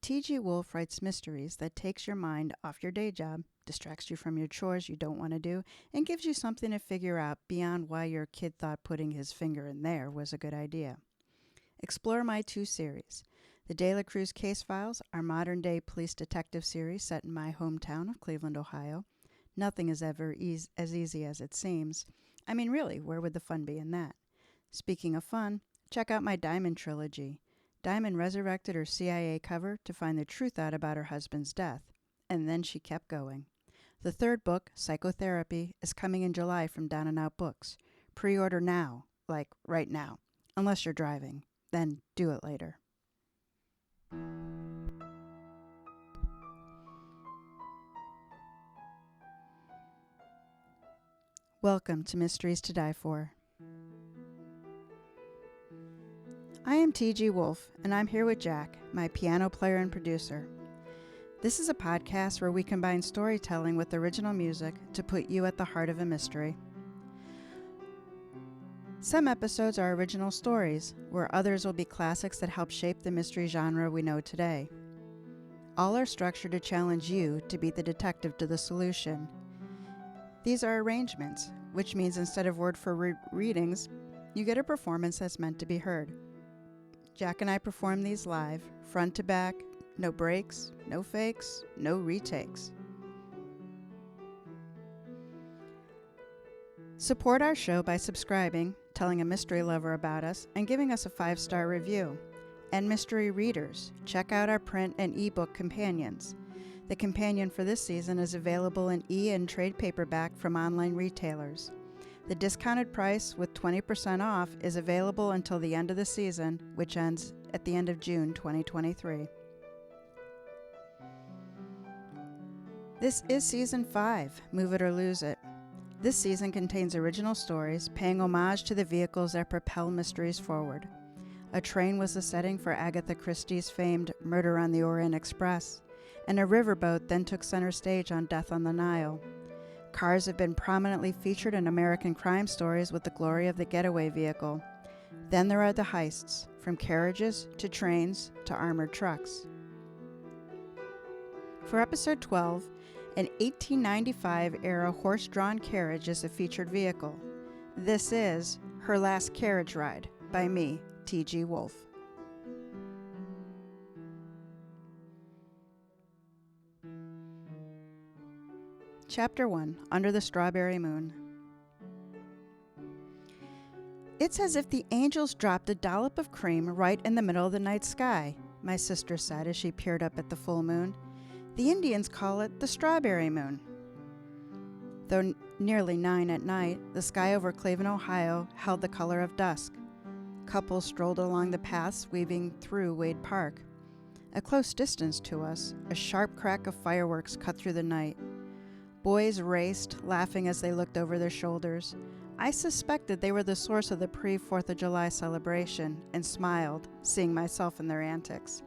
TG Wolff writes mysteries that takes your mind off your day job, distracts you from your chores you don't want to do, and gives you something to figure out beyond why your kid thought putting his finger in there was a good idea. Explore my 2 series. The De La Cruz Case Files, our modern-day police detective series set in my hometown of Cleveland, Ohio. Nothing is ever as easy as it seems. I mean, really, where would the fun be in that? Speaking of fun, check out my Diamond trilogy. Diamond resurrected her CIA cover to find the truth out about her husband's death, and then she kept going. The 3rd book, Psychotherapy, is coming in July from Down and Out Books. Pre-order now, like right now, unless you're driving. Then do it later. Welcome to Mysteries to Die For. I am TG Wolff, and I'm here with Jack, my piano player and producer. This is a podcast where we combine storytelling with original music to put you at the heart of a mystery. Some episodes are original stories, where others will be classics that help shape the mystery genre we know today. All are structured to challenge you to be the detective to the solution. These are arrangements, which means instead of word for readings, you get a performance that's meant to be heard. Jack and I perform these live, front to back, no breaks, no fakes, no retakes. Support our show by subscribing, telling a mystery lover about us, and giving us a 5-star review. And mystery readers, check out our print and ebook companions. The companion for this season is available in and trade paperback from online retailers. The discounted price with 20% off is available until the end of the season, which ends at the end of June 2023. This is Season 5, Move It or Lose It. This season contains original stories, paying homage to the vehicles that propel mysteries forward. A train was the setting for Agatha Christie's famed Murder on the Orient Express, and a riverboat then took center stage on Death on the Nile. Cars have been prominently featured in American crime stories with the glory of the getaway vehicle. Then there are the heists, from carriages to trains to armored trucks. For episode 12, an 1895-era horse-drawn carriage is a featured vehicle. This is Her Last Carriage Ride by me, TG Wolff. Chapter 1, Under the Strawberry Moon. It's as if the angels dropped a dollop of cream right in the middle of the night sky, my sister said as she peered up at the full moon. The Indians call it the strawberry moon. Though nearly 9 at night, the sky over Cleveland, Ohio held the color of dusk. Couples strolled along the paths weaving through Wade Park. A close distance to us, a sharp crack of fireworks cut through the night. Boys raced, laughing as they looked over their shoulders. I suspected they were the source of the pre-4th of July celebration and smiled, seeing myself in their antics.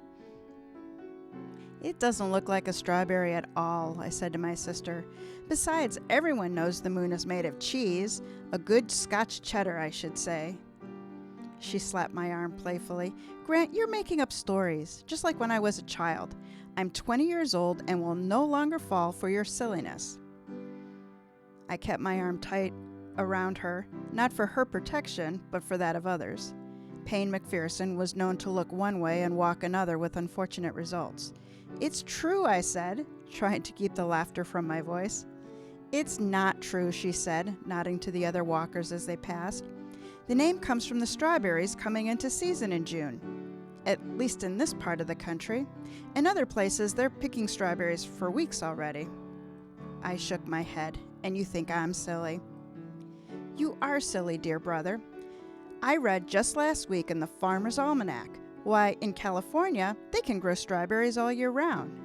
It doesn't look like a strawberry at all, I said to my sister. Besides, everyone knows the moon is made of cheese, a good Scotch cheddar, I should say. She slapped my arm playfully. Grant, you're making up stories, just like when I was a child. I'm 20 years old and will no longer fall for your silliness. I kept my arm tight around her, not for her protection, but for that of others. Payne McPherson was known to look one way and walk another with unfortunate results. It's true, I said, trying to keep the laughter from my voice. It's not true, she said, nodding to the other walkers as they passed. The name comes from the strawberries coming into season in June, at least in this part of the country. In other places, they're picking strawberries for weeks already. I shook my head. And you think I'm silly. You are silly, dear brother. I read just last week in the Farmer's Almanac why in California they can grow strawberries all year round.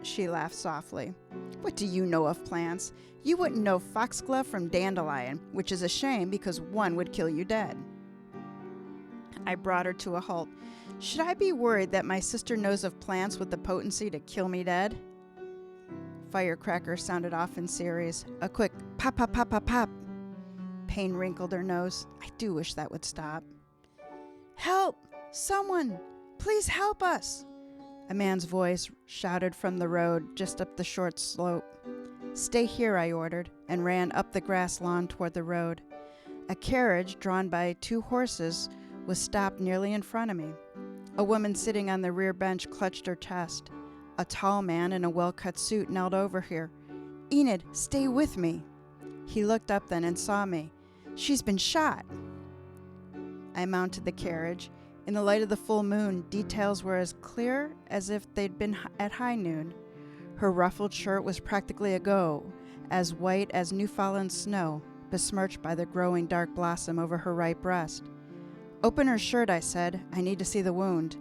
She laughed softly. What do you know of plants? You wouldn't know foxglove from dandelion, which is a shame because one would kill you dead. I brought her to a halt. Should I be worried that my sister knows of plants with the potency to kill me dead? Firecrackers sounded off in series. A quick pop, pop, pop, pop, pop. Payne wrinkled her nose. I do wish that would stop. Help! Someone! Please help us! A man's voice shouted from the road just up the short slope. "Stay here," I ordered, and ran up the grass lawn toward the road. A carriage drawn by 2 horses was stopped nearly in front of me. A woman sitting on the rear bench clutched her chest. A tall man in a well-cut suit knelt over her. "Enid, stay with me." He looked up then and saw me. "She's been shot." I mounted the carriage. In the light of the full moon, details were as clear as if they'd been at high noon. Her ruffled shirt was practically a go, as white as new-fallen snow, besmirched by the growing dark blossom over her right breast. "Open her shirt," I said. "I need to see the wound."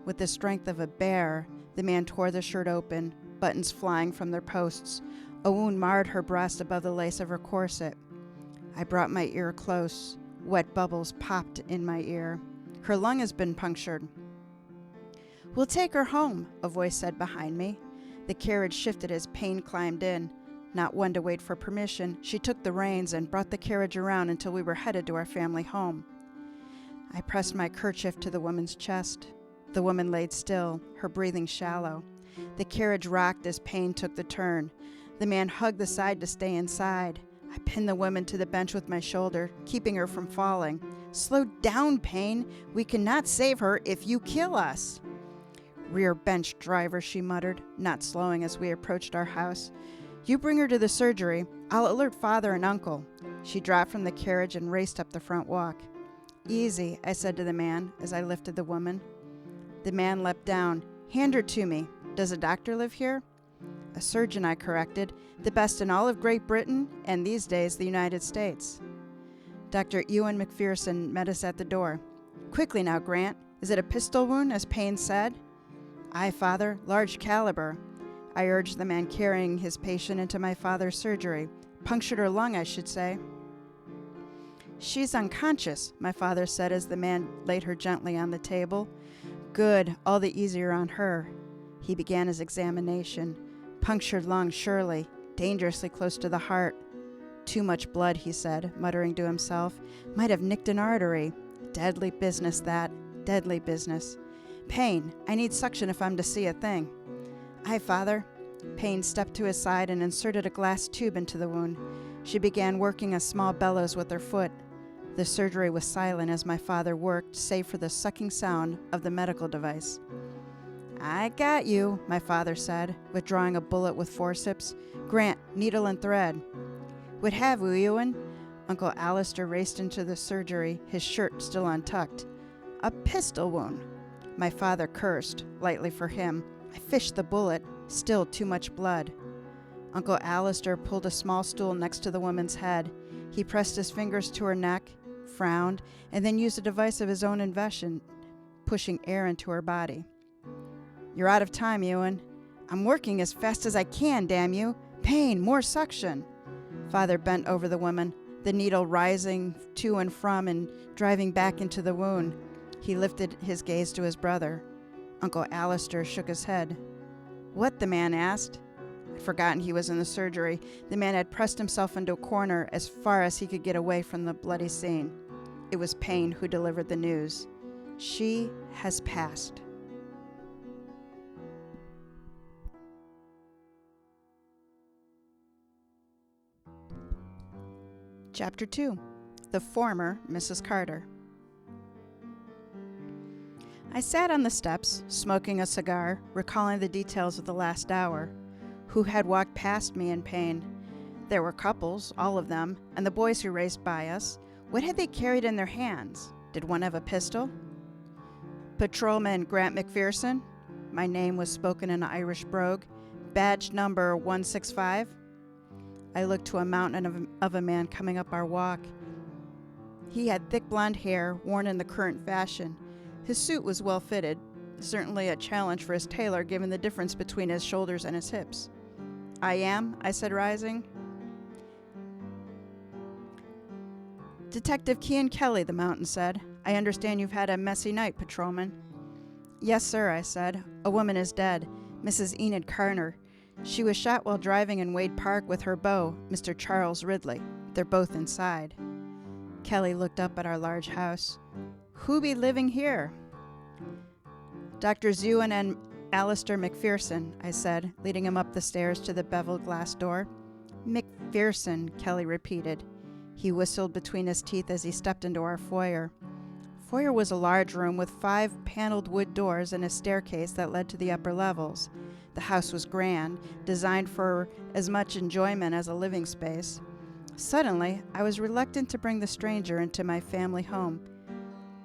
With the strength of a bear, the man tore the shirt open, buttons flying from their posts. A wound marred her breast above the lace of her corset. I brought my ear close. Wet bubbles popped in my ear. "Her lung has been punctured." "We'll take her home," a voice said behind me. The carriage shifted as Payne climbed in. Not one to wait for permission, she took the reins and brought the carriage around until we were headed to our family home. I pressed my kerchief to the woman's chest. The woman laid still, her breathing shallow. The carriage rocked as Payne took the turn. The man hugged the side to stay inside. I pinned the woman to the bench with my shoulder, keeping her from falling. "Slow down, Payne. We cannot save her if you kill us." "Rear bench driver," she muttered, not slowing as we approached our house. "You bring her to the surgery. I'll alert Father and Uncle." She dropped from the carriage and raced up the front walk. "Easy," I said to the man as I lifted the woman. The man leapt down. "Hand her to me. Does a doctor live here?" "A surgeon," I corrected. "The best in all of Great Britain and these days the United States." Dr. Ewan McPherson met us at the door. "Quickly now, Grant. Is it a pistol wound, as Payne said?" "Aye, Father. Large caliber." I urged the man carrying his patient into my father's surgery. "Punctured her lung, I should say." "She's unconscious," my father said as the man laid her gently on the table. "Good. All the easier on her." He began his examination. "Punctured lung, surely. Dangerously close to the heart." "Too much blood," he said, muttering to himself. "Might have nicked an artery. Deadly business, that. Deadly business. Payne, I need suction if I'm to see a thing." "Aye, Father." Payne stepped to his side and inserted a glass tube into the wound. She began working a small bellows with her foot. The surgery was silent as my father worked, save for the sucking sound of the medical device. "I got you," my father said, withdrawing a bullet with forceps. "Grant, needle and thread." "Would have you, Ewan?" Uncle Alistair raced into the surgery, his shirt still untucked. "A pistol wound." My father cursed, lightly for him. I fished the bullet, still too much blood. Uncle Alistair pulled a small stool next to the woman's head. He pressed his fingers to her neck, frowned, and then used a device of his own invention, pushing air into her body. "You're out of time, Ewan." "I'm working as fast as I can, damn you." "Payne, more suction." Father bent over the woman, the needle rising to and from and driving back into the wound. He lifted his gaze to his brother. Uncle Alistair shook his head. "What?" the man asked. I'd forgotten he was in the surgery. The man had pressed himself into a corner as far as he could get away from the bloody scene. It was Payne who delivered the news. "She has passed." Chapter 2. The Former Mrs. Carter. I sat on the steps, smoking a cigar, recalling the details of the last hour. Who had walked past me in Payne? There were couples, all of them, and the boys who raced by us. What had they carried in their hands? Did one have a pistol? "Patrolman Grant McPherson?" My name was spoken in an Irish brogue. "Badge number 165? I looked to a mountain of a man coming up our walk. He had thick blonde hair, worn in the current fashion. His suit was well fitted, certainly a challenge for his tailor given the difference between his shoulders and his hips. "I am," I said, rising. "Detective Kean Kelly," the mountain said. "I understand you've had a messy night, patrolman." "Yes, sir," I said. "A woman is dead, Mrs. Enid Carter. She was shot while driving in Wade Park with her beau, Mr. Charles Ridley. They're both inside." Kelly looked up at our large house. "Who be living here?" "Doctors Ewan and Alistair McPherson, I said, leading him up the stairs to the beveled glass door. McPherson, Kelly repeated. He whistled between his teeth as he stepped into our foyer. Foyer was a large room with 5 paneled wood doors and a staircase that led to the upper levels. The house was grand, designed for as much enjoyment as a living space. Suddenly, I was reluctant to bring the stranger into my family home.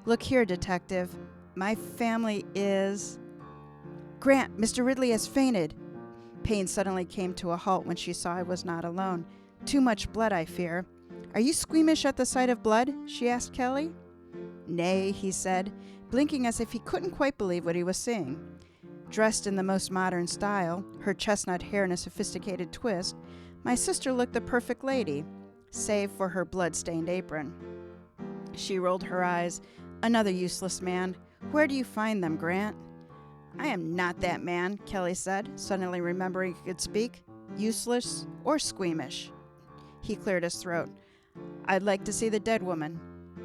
Look here, detective. My family is... Grant, Mr. Ridley has fainted. Payne suddenly came to a halt when she saw I was not alone. Too much blood, I fear. Are you squeamish at the sight of blood? She asked Kelly. Nay, he said, blinking as if he couldn't quite believe what he was seeing. Dressed in the most modern style, her chestnut hair in a sophisticated twist, my sister looked the perfect lady, save for her blood-stained apron. She rolled her eyes. Another useless man. Where do you find them, Grant? I am not that man, Kelly said, suddenly remembering he could speak. Useless or squeamish. He cleared his throat. I'd like to see the dead woman.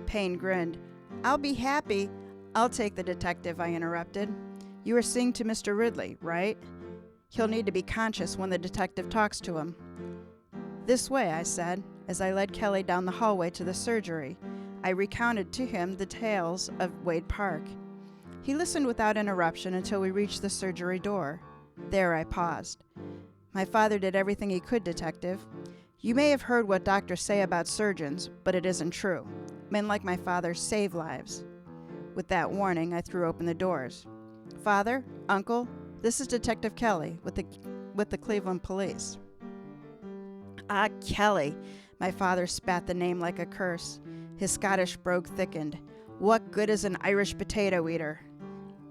Payne grinned. I'll be happy. I'll take the detective, I interrupted. You are seeing to Mr. Ridley, right? He'll need to be conscious when the detective talks to him. This way, I said, as I led Kelly down the hallway to the surgery. I recounted to him the tales of Wade Park. He listened without interruption until we reached the surgery door. There I paused. My father did everything he could, detective. You may have heard what doctors say about surgeons, but it isn't true. Men like my father save lives. With that warning, I threw open the doors. Father, Uncle, this is Detective Kelly with the Cleveland Police. Ah, Kelly. My father spat the name like a curse. His Scottish brogue thickened. What good is an Irish potato eater?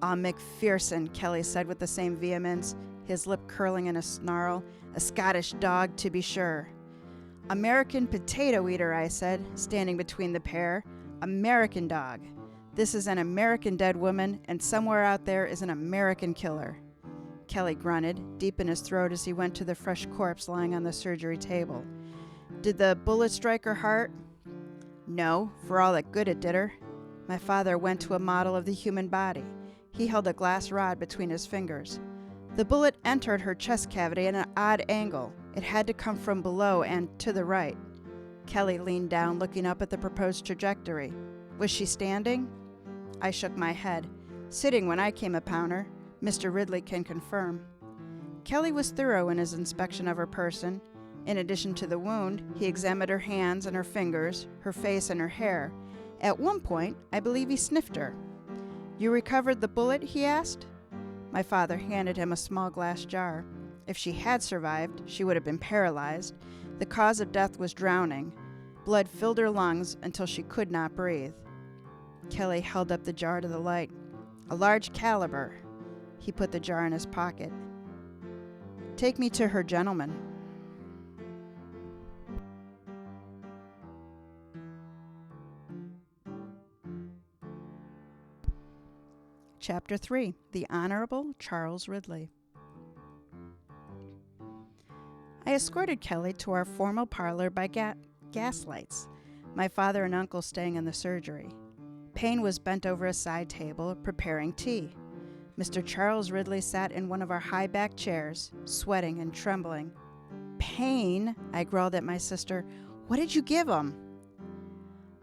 Ah, McPherson, Kelly said with the same vehemence, his lip curling in a snarl. A Scottish dog, to be sure. American potato eater, I said, standing between the pair. American dog. This is an American dead woman, and somewhere out there is an American killer. Kelly grunted, deep in his throat as he went to the fresh corpse lying on the surgery table. Did the bullet strike her heart? No, for all that good it did her. My father went to a model of the human body. He held a glass rod between his fingers. The bullet entered her chest cavity at an odd angle. It had to come from below and to the right. Kelly leaned down, looking up at the proposed trajectory. Was she standing? I shook my head. Sitting when I came upon her. Mr. Ridley can confirm. Kelly was thorough in his inspection of her person. In addition to the wound, he examined her hands and her fingers, her face and her hair. At one point, I believe he sniffed her. You recovered the bullet? He asked. My father handed him a small glass jar. If she had survived, she would have been paralyzed. The cause of death was drowning. Blood filled her lungs until she could not breathe. Kelly held up the jar to the light. A large caliber. He put the jar in his pocket. Take me to her, gentlemen. Chapter 3. The Honorable Charles Ridley. I escorted Kelly to our formal parlor by gaslights, my father and uncle staying in the surgery. Payne was bent over a side table, preparing tea. Mr. Charles Ridley sat in one of our high-backed chairs, sweating and trembling. Payne, I growled at my sister, what did you give him?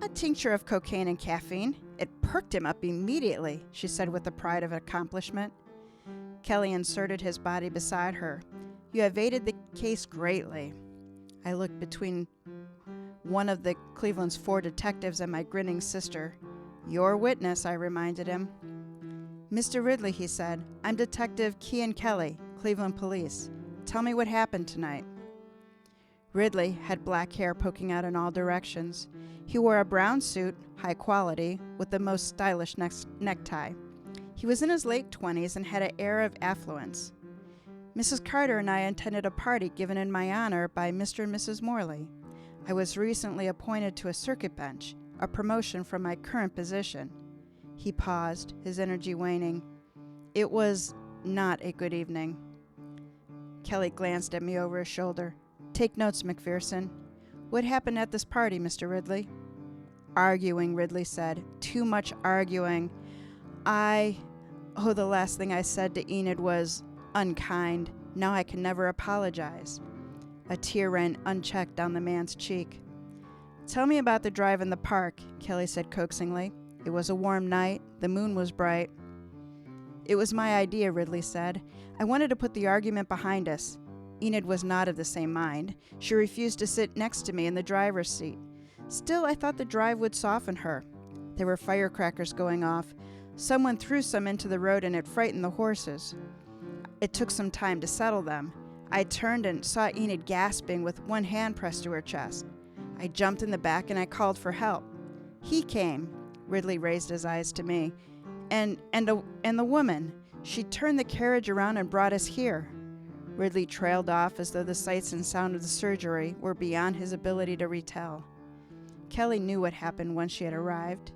A tincture of cocaine and caffeine. It perked him up immediately, she said with the pride of accomplishment. Kelly inserted his body beside her. You have aided the case greatly. I looked between one of the Cleveland's 4 detectives and my grinning sister. Your witness, I reminded him. Mr. Ridley, he said, I'm Detective Kean Kelly, Cleveland Police. Tell me what happened tonight. Ridley had black hair poking out in all directions. He wore a brown suit, high quality, with the most stylish necktie. He was in his late 20s and had an air of affluence. Mrs. Carter and I attended a party given in my honor by Mr. and Mrs. Morley. I was recently appointed to a circuit bench, a promotion from my current position. He paused, his energy waning. It was not a good evening. Kelly glanced at me over his shoulder. Take notes, McPherson. What happened at this party, Mr. Ridley? Arguing, Ridley said. Too much arguing. Oh, the last thing I said to Enid was, unkind. Now I can never apologize. A tear ran unchecked down the man's cheek. Tell me about the drive in the park, Kelly said coaxingly. It was a warm night. The moon was bright. It was my idea, Ridley said. I wanted to put the argument behind us. Enid was not of the same mind. She refused to sit next to me in the driver's seat. Still, I thought the drive would soften her. There were firecrackers going off. Someone threw some into the road and it frightened the horses. It took some time to settle them. I turned and saw Enid gasping with one hand pressed to her chest. I jumped in the back and I called for help. He came. Ridley raised his eyes to me. And the woman. She turned the carriage around and brought us here. Ridley trailed off as though the sights and sound of the surgery were beyond his ability to retell. Kelly knew what happened once she had arrived.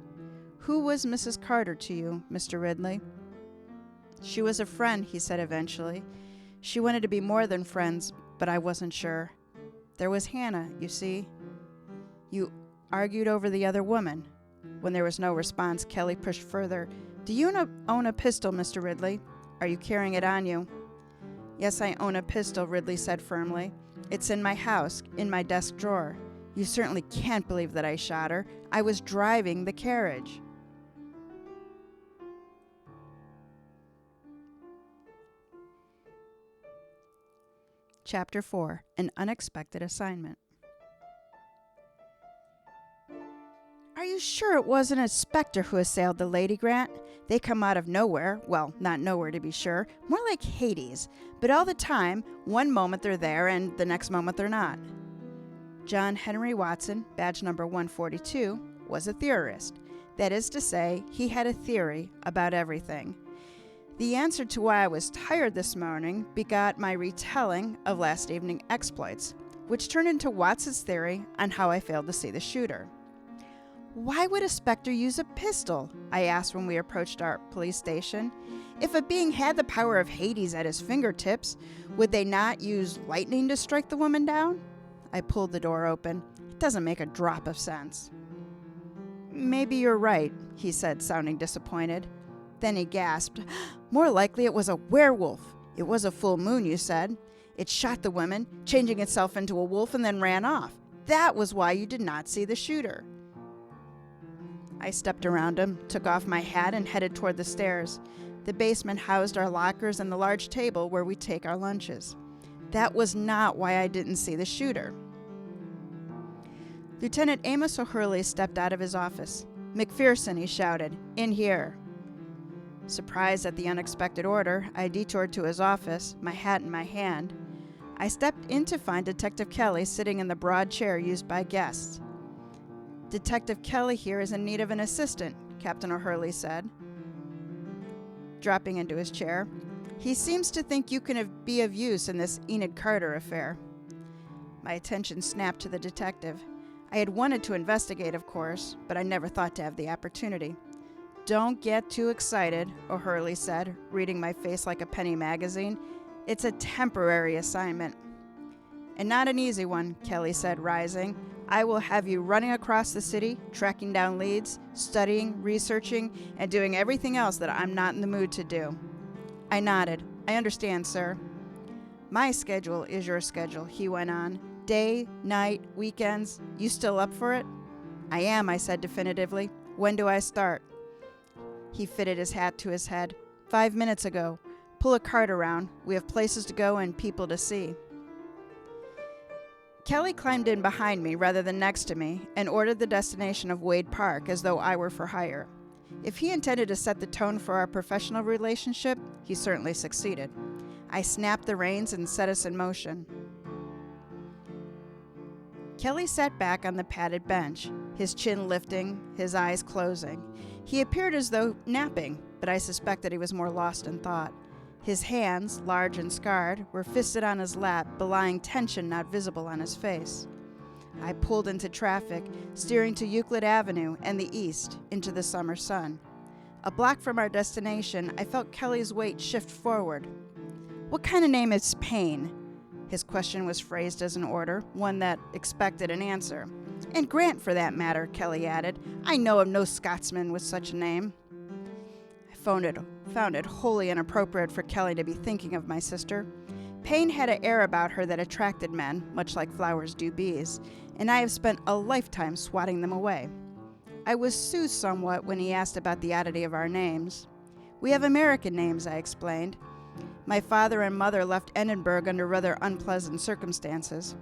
Who was Mrs. Carter to you, Mr. Ridley? She was a friend, he said eventually. She wanted to be more than friends, but I wasn't sure. There was Hannah, you see. You argued over the other woman. When there was no response, Kelly pushed further. Do you own a pistol, Mr. Ridley? Are you carrying it on you? Yes, I own a pistol, Ridley said firmly. It's in my house, in my desk drawer. You certainly can't believe that I shot her. I was driving the carriage. Chapter 4, An Unexpected Assignment. Are you sure it wasn't a specter who assailed the lady, Grant? They come out of nowhere. Well, not nowhere to be sure. More like Hades. But all the time, one moment they're there and the next moment they're not. John Henry Watson, badge number 142, was a theorist. That is to say, he had a theory about everything. The answer to why I was tired this morning begot my retelling of last evening's exploits, which turned into Watson's theory on how I failed to see the shooter. Why would a specter use a pistol? I asked when we approached our police station. If a being had the power of Hades at his fingertips, would they not use lightning to strike the woman down? I pulled the door open. It doesn't make a drop of sense. Maybe you're right, he said, sounding disappointed. Then he gasped. More likely it was a werewolf. It was a full moon, you said. It shot the woman, changing itself into a wolf, and then ran off. That was why you did not see the shooter. I stepped around him, took off my hat, and headed toward the stairs. The basement housed our lockers and the large table where we take our lunches. That was not why I didn't see the shooter. Lieutenant Amos O'Hurley stepped out of his office. "McPherson," he shouted, "in here." Surprised at the unexpected order, I detoured to his office, my hat in my hand. I stepped in to find Detective Kelly sitting in the broad chair used by guests. "Detective Kelly here is in need of an assistant," Captain O'Hurley said, dropping into his chair. "He seems to think you can be of use in this Enid Carter affair." My attention snapped to the detective. I had wanted to investigate, of course, but I never thought to have the opportunity. "Don't get too excited," O'Hurley said, reading my face like a penny magazine. "It's a temporary assignment." "And not an easy one," Kelly said, rising. "I will have you running across the city, tracking down leads, studying, researching, and doing everything else that I'm not in the mood to do." I nodded. "I understand, sir." "My schedule is your schedule," he went on. "Day, night, weekends. You still up for it?" "I am," I said definitively. "When do I start?" He fitted his hat to his head. 5 minutes ago. Pull a cart around. We have places to go and people to see." Kelly climbed in behind me rather than next to me and ordered the destination of Wade Park as though I were for hire. If he intended to set the tone for our professional relationship, he certainly succeeded. I snapped the reins and set us in motion. Kelly sat back on the padded bench, his chin lifting, his eyes closing. He appeared as though napping, but I suspected he was more lost in thought. His hands, large and scarred, were fisted on his lap, belying tension not visible on his face. I pulled into traffic, steering to Euclid Avenue and the east, into the summer sun. A block from our destination, I felt Kelly's weight shift forward. "What kind of name is Payne?" His question was phrased as an order, one that expected an answer. "And Grant, for that matter," Kelly added. "I know of no Scotsman with such a name." I phoned it found it wholly inappropriate for Kelly to be thinking of my sister. Payne had an air about her that attracted men, much like flowers do bees, and I have spent a lifetime swatting them away. I was soothed somewhat when he asked about the oddity of our names. We have American names, I explained. My father and mother left Edinburgh under rather unpleasant circumstances.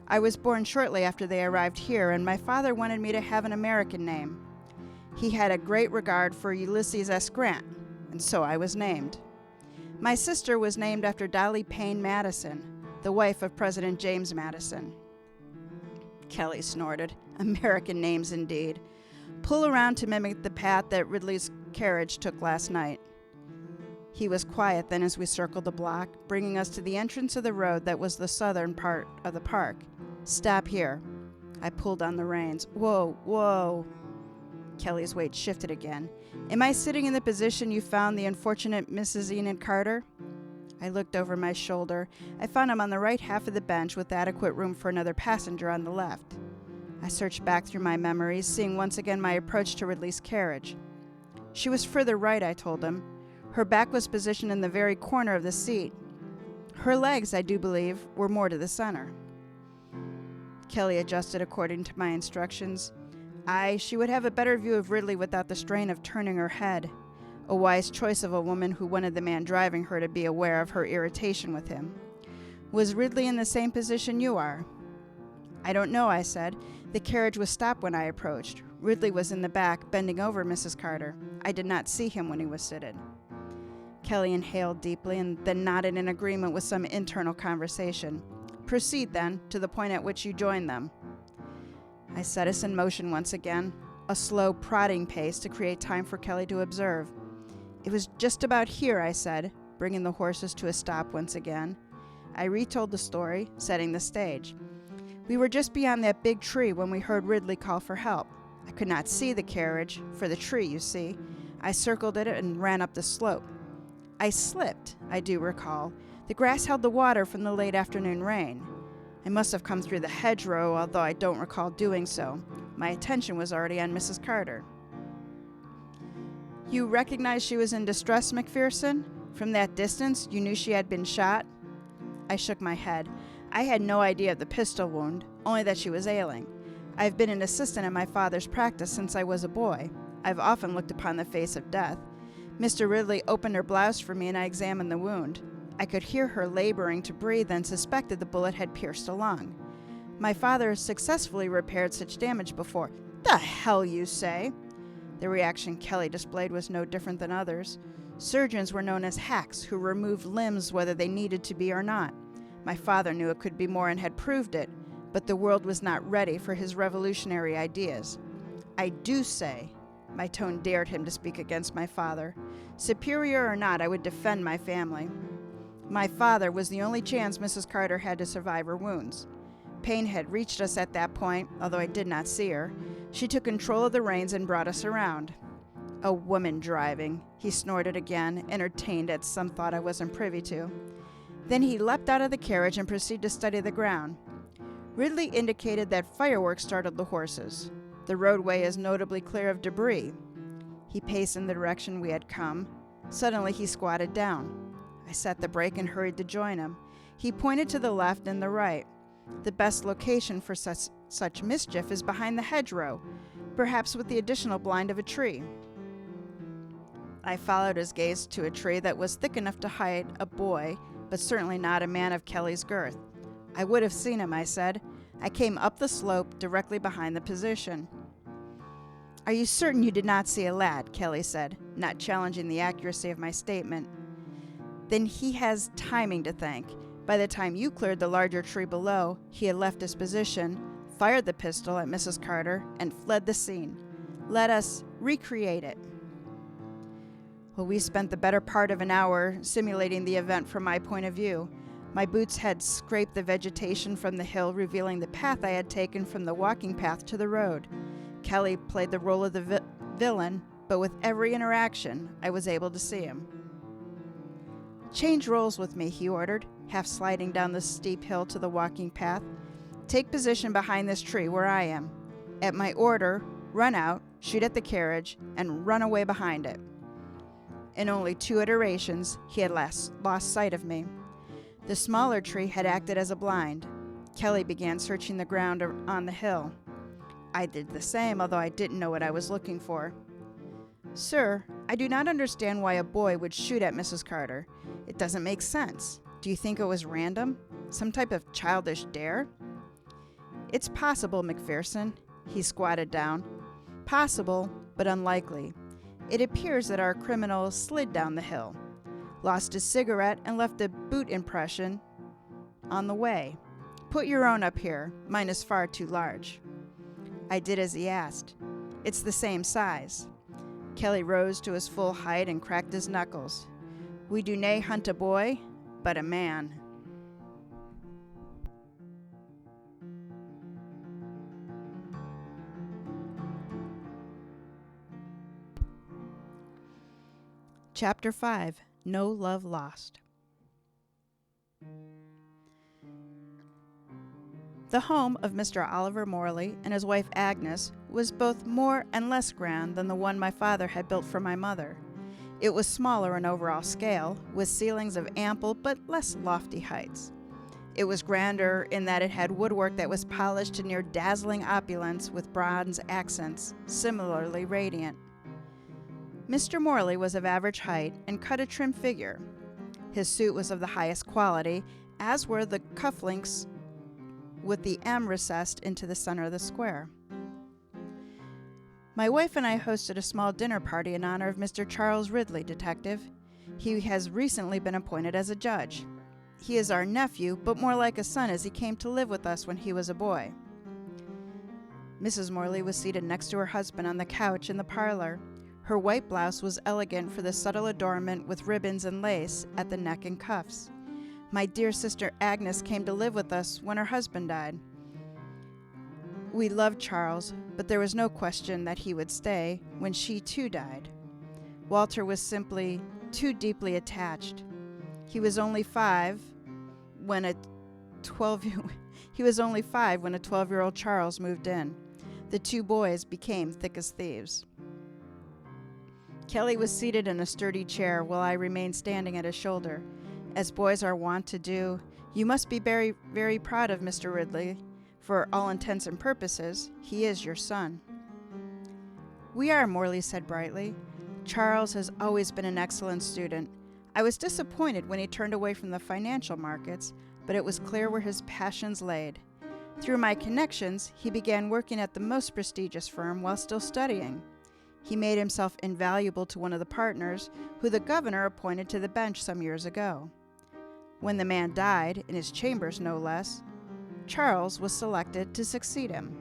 I was born shortly after they arrived here, and my father wanted me to have an American name. He had a great regard for Ulysses S. Grant, and so I was named. My sister was named after Dolly Payne Madison, the wife of President James Madison. Kelly snorted. American names indeed. Pull around to mimic the path that Ridley's carriage took last night. He was quiet then as we circled the block, bringing us to the entrance of the road that was the southern part of the park. Stop here. I pulled on the reins. Whoa, whoa. Kelly's weight shifted again. Am I sitting in the position you found the unfortunate Mrs. Enid Carter? I looked over my shoulder. I found him on the right half of the bench with adequate room for another passenger on the left. I searched back through my memories, seeing once again my approach to Ridley's carriage. She was further right, I told him. Her back was positioned in the very corner of the seat. Her legs, I do believe, were more to the center. Kelly adjusted according to my instructions. She would have a better view of Ridley without the strain of turning her head. A wise choice of a woman who wanted the man driving her to be aware of her irritation with him. Was Ridley in the same position you are? I don't know, I said. The carriage was stopped when I approached. Ridley was in the back, bending over Mrs. Carter. I did not see him when he was seated. Kelly inhaled deeply and then nodded in agreement with some internal conversation. Proceed, then, to the point at which you joined them. I set us in motion once again, a slow, prodding pace to create time for Kelly to observe. It was just about here, I said, bringing the horses to a stop once again. I retold the story, setting the stage. We were just beyond that big tree when we heard Ridley call for help. I could not see the carriage, for the tree, you see. I circled it and ran up the slope. I slipped, I do recall. The grass held the water from the late afternoon rain. I must have come through the hedgerow, although I don't recall doing so. My attention was already on Mrs. Carter. You recognized she was in distress, McPherson? From that distance, you knew she had been shot? I shook my head. I had no idea of the pistol wound, only that she was ailing. I've been an assistant in my father's practice since I was a boy. I've often looked upon the face of death. Mr. Ridley opened her blouse for me and I examined the wound. I could hear her laboring to breathe and suspected the bullet had pierced a lung. My father successfully repaired such damage before. The hell you say? The reaction Kelly displayed was no different than others. Surgeons were known as hacks who removed limbs whether they needed to be or not. My father knew it could be more and had proved it, but the world was not ready for his revolutionary ideas. I do say, my tone dared him to speak against my father. Superior or not, I would defend my family. My father was the only chance Mrs. Carter had to survive her wounds. Payne had reached us at that point, although I did not see her. She took control of the reins and brought us around. A woman driving, he snorted again, entertained at some thought I wasn't privy to. Then he leapt out of the carriage and proceeded to study the ground. Ridley indicated that fireworks startled the horses. The roadway is notably clear of debris. He paced in the direction we had come. Suddenly he squatted down. I set the brake and hurried to join him. He pointed to the left and the right. The best location for such mischief is behind the hedgerow, perhaps with the additional blind of a tree. I followed his gaze to a tree that was thick enough to hide a boy, but certainly not a man of Kelly's girth. I would have seen him, I said. I came up the slope directly behind the position. Are you certain you did not see a lad? Kelly said, not challenging the accuracy of my statement. Then he has timing to thank. By the time you cleared the larger tree below, he had left his position, fired the pistol at Mrs. Carter, and fled the scene. Let us recreate it. Well, we spent the better part of an hour simulating the event from my point of view. My boots had scraped the vegetation from the hill, revealing the path I had taken from the walking path to the road. Kelly played the role of the villain, but with every interaction, I was able to see him. Change roles with me, he ordered, half sliding down the steep hill to the walking path. Take position behind this tree where I am. At my order, run out, shoot at the carriage, and run away behind it. In only 2 iterations, he had lost sight of me. The smaller tree had acted as a blind. Kelly began searching the ground on the hill. I did the same, although I didn't know what I was looking for. Sir, I do not understand why a boy would shoot at Mrs. Carter. It doesn't make sense. Do you think it was random? Some type of childish dare? It's possible, McPherson. He squatted down. Possible, but unlikely. It appears that our criminal slid down the hill, lost his cigarette, and left a boot impression on the way. Put your own up here. Mine is far too large. I did as he asked. It's the same size. Kelly rose to his full height and cracked his knuckles. We do nae hunt a boy, but a man. Chapter 5. No Love Lost. The home of Mr. Oliver Morley and his wife Agnes was both more and less grand than the one my father had built for my mother. It was smaller in overall scale, with ceilings of ample but less lofty heights. It was grander in that it had woodwork that was polished to near dazzling opulence with bronze accents, similarly radiant. Mr. Morley was of average height and cut a trim figure. His suit was of the highest quality, as were the cufflinks with the M recessed into the center of the square. My wife and I hosted a small dinner party in honor of Mr. Charles Ridley, detective. He has recently been appointed as a judge. He is our nephew, but more like a son as he came to live with us when he was a boy. Mrs. Morley was seated next to her husband on the couch in the parlor. Her white blouse was elegant for the subtle adornment with ribbons and lace at the neck and cuffs. My dear sister Agnes came to live with us when her husband died. We loved Charles, but there was no question that he would stay when she too died. Walter was simply too deeply attached. He was only 5 when a 12-year-old Charles moved in. The 2 boys became thick as thieves. Kelly was seated in a sturdy chair while I remained standing at his shoulder. As boys are wont to do, you must be very, very proud of Mr. Ridley. For all intents and purposes, he is your son. We are, Morley said brightly. Charles has always been an excellent student. I was disappointed when he turned away from the financial markets, but it was clear where his passions laid. Through my connections, he began working at the most prestigious firm while still studying. He made himself invaluable to one of the partners, who the governor appointed to the bench some years ago. When the man died, in his chambers no less, Charles was selected to succeed him.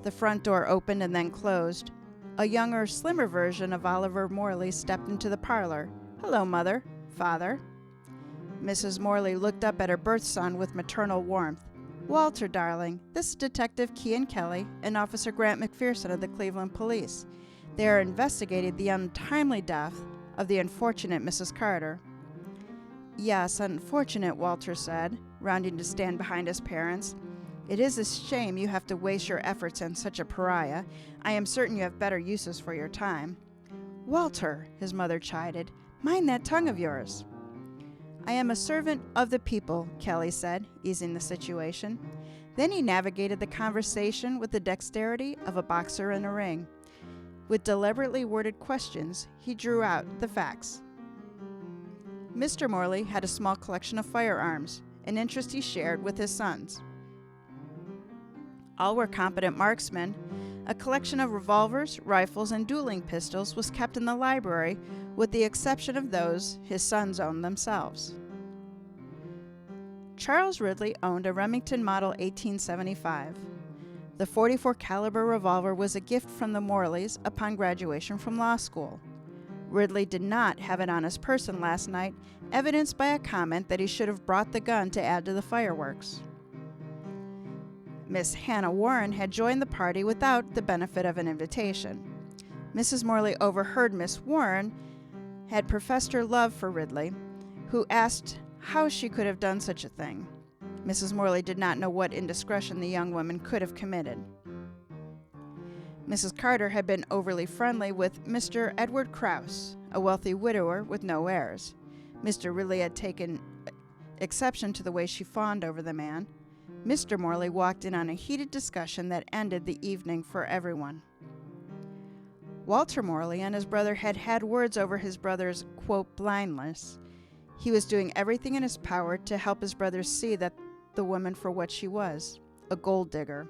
The front door opened and then closed. A younger, slimmer version of Oliver Morley stepped into the parlor. Hello, Mother. Father. Mrs. Morley looked up at her birth son with maternal warmth. Walter, darling, this is Detective Kean Kelly and Officer Grant McPherson of the Cleveland Police. They are investigating the untimely death of the unfortunate Mrs. Carter. Yes, unfortunate, Walter said, rounding to stand behind his parents. It is a shame you have to waste your efforts on such a pariah. I am certain you have better uses for your time. Walter, his mother chided, mind that tongue of yours. I am a servant of the people, Kelly said, easing the situation. Then he navigated the conversation with the dexterity of a boxer in a ring. With deliberately worded questions, he drew out the facts. Mr. Morley had a small collection of firearms, an interest he shared with his sons. All were competent marksmen. A collection of revolvers, rifles, and dueling pistols was kept in the library, with the exception of those his sons owned themselves. Charles Ridley owned a Remington Model 1875. The .44 caliber revolver was a gift from the Morleys upon graduation from law school. Ridley did not have it on his person last night, evidenced by a comment that he should have brought the gun to add to the fireworks. Miss Hannah Warren had joined the party without the benefit of an invitation. Mrs. Morley overheard Miss Warren had professed her love for Ridley, who asked how she could have done such a thing. Mrs. Morley did not know what indiscretion the young woman could have committed. Mrs. Carter had been overly friendly with Mr. Edward Krause, a wealthy widower with no heirs. Mr. Ridley had taken exception to the way she fawned over the man. Mr. Morley walked in on a heated discussion that ended the evening for everyone. Walter Morley and his brother had had words over his brother's, quote, blindness. He was doing everything in his power to help his brother see that the woman for what she was, a gold digger.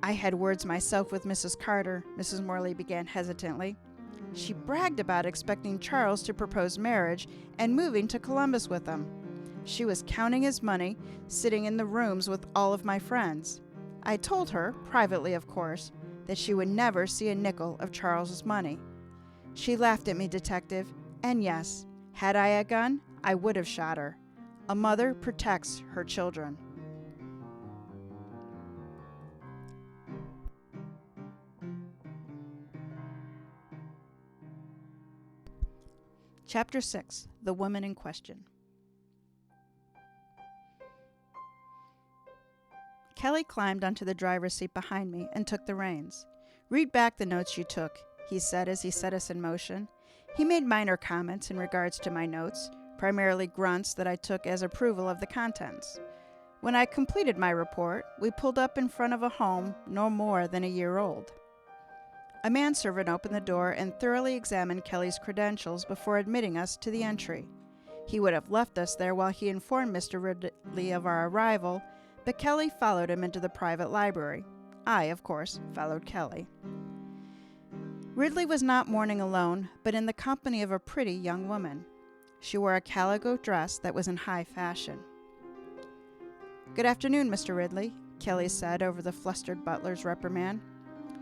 I had words myself with Mrs. Carter, Mrs. Morley began hesitantly. She bragged about expecting Charles to propose marriage and moving to Columbus with him. She was counting his money, sitting in the rooms with all of my friends. I told her, privately of course, that she would never see a nickel of Charles's money. She laughed at me, detective, and yes, had I a gun, I would have shot her. A mother protects her children. Chapter 6. The Woman in Question. Kelly climbed onto the driver's seat behind me and took the reins. "Read back the notes you took," he said as he set us in motion. He made minor comments in regards to my notes, primarily grunts that I took as approval of the contents. When I completed my report, we pulled up in front of a home no more than a year old. A manservant opened the door and thoroughly examined Kelly's credentials before admitting us to the entry. He would have left us there while he informed Mr. Ridley of our arrival, but Kelly followed him into the private library. I, of course, followed Kelly. Ridley was not mourning alone, but in the company of a pretty young woman. She wore a calico dress that was in high fashion. "Good afternoon, Mr. Ridley," Kelly said over the flustered butler's reprimand.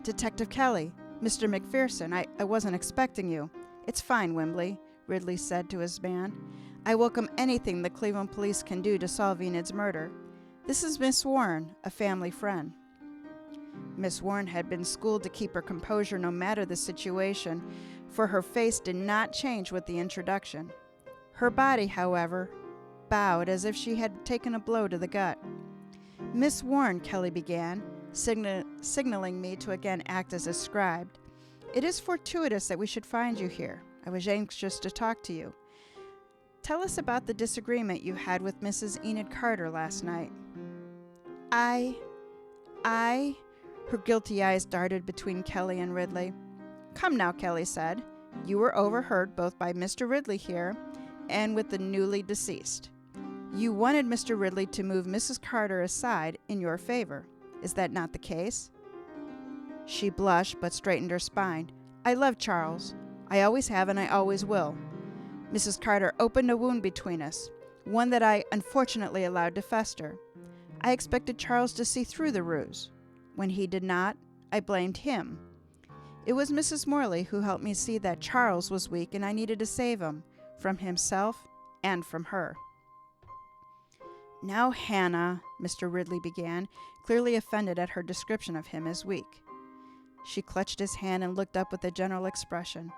"Detective Kelly, Mr. McPherson, I wasn't expecting you." "It's fine, Wimbley," Ridley said to his man. "I welcome anything the Cleveland police can do to solve Enid's murder. This is Miss Warren, a family friend." Miss Warren had been schooled to keep her composure no matter the situation, for her face did not change with the introduction. Her body, however, bowed as if she had taken a blow to the gut. "Miss Warren," Kelly began, signaling me to again act as a scribe. "It is fortuitous that we should find you here. I was anxious to talk to you. Tell us about the disagreement you had with Mrs. Enid Carter last night." I... Her guilty eyes darted between Kelly and Ridley. "Come now," Kelly said. "You were overheard both by Mr. Ridley here and with the newly deceased. You wanted Mr. Ridley to move Mrs. Carter aside in your favor. Is that not the case?" She blushed but straightened her spine. "I love Charles. I always have and I always will. Mrs. Carter opened a wound between us, one that I unfortunately allowed to fester. I expected Charles to see through the ruse. When he did not, I blamed him. It was Mrs. Morley who helped me see that Charles was weak and I needed to save him, from himself and from her." "Now, Hannah," Mr. Ridley began, clearly offended at her description of him as weak. She clutched his hand and looked up with a gentle expression.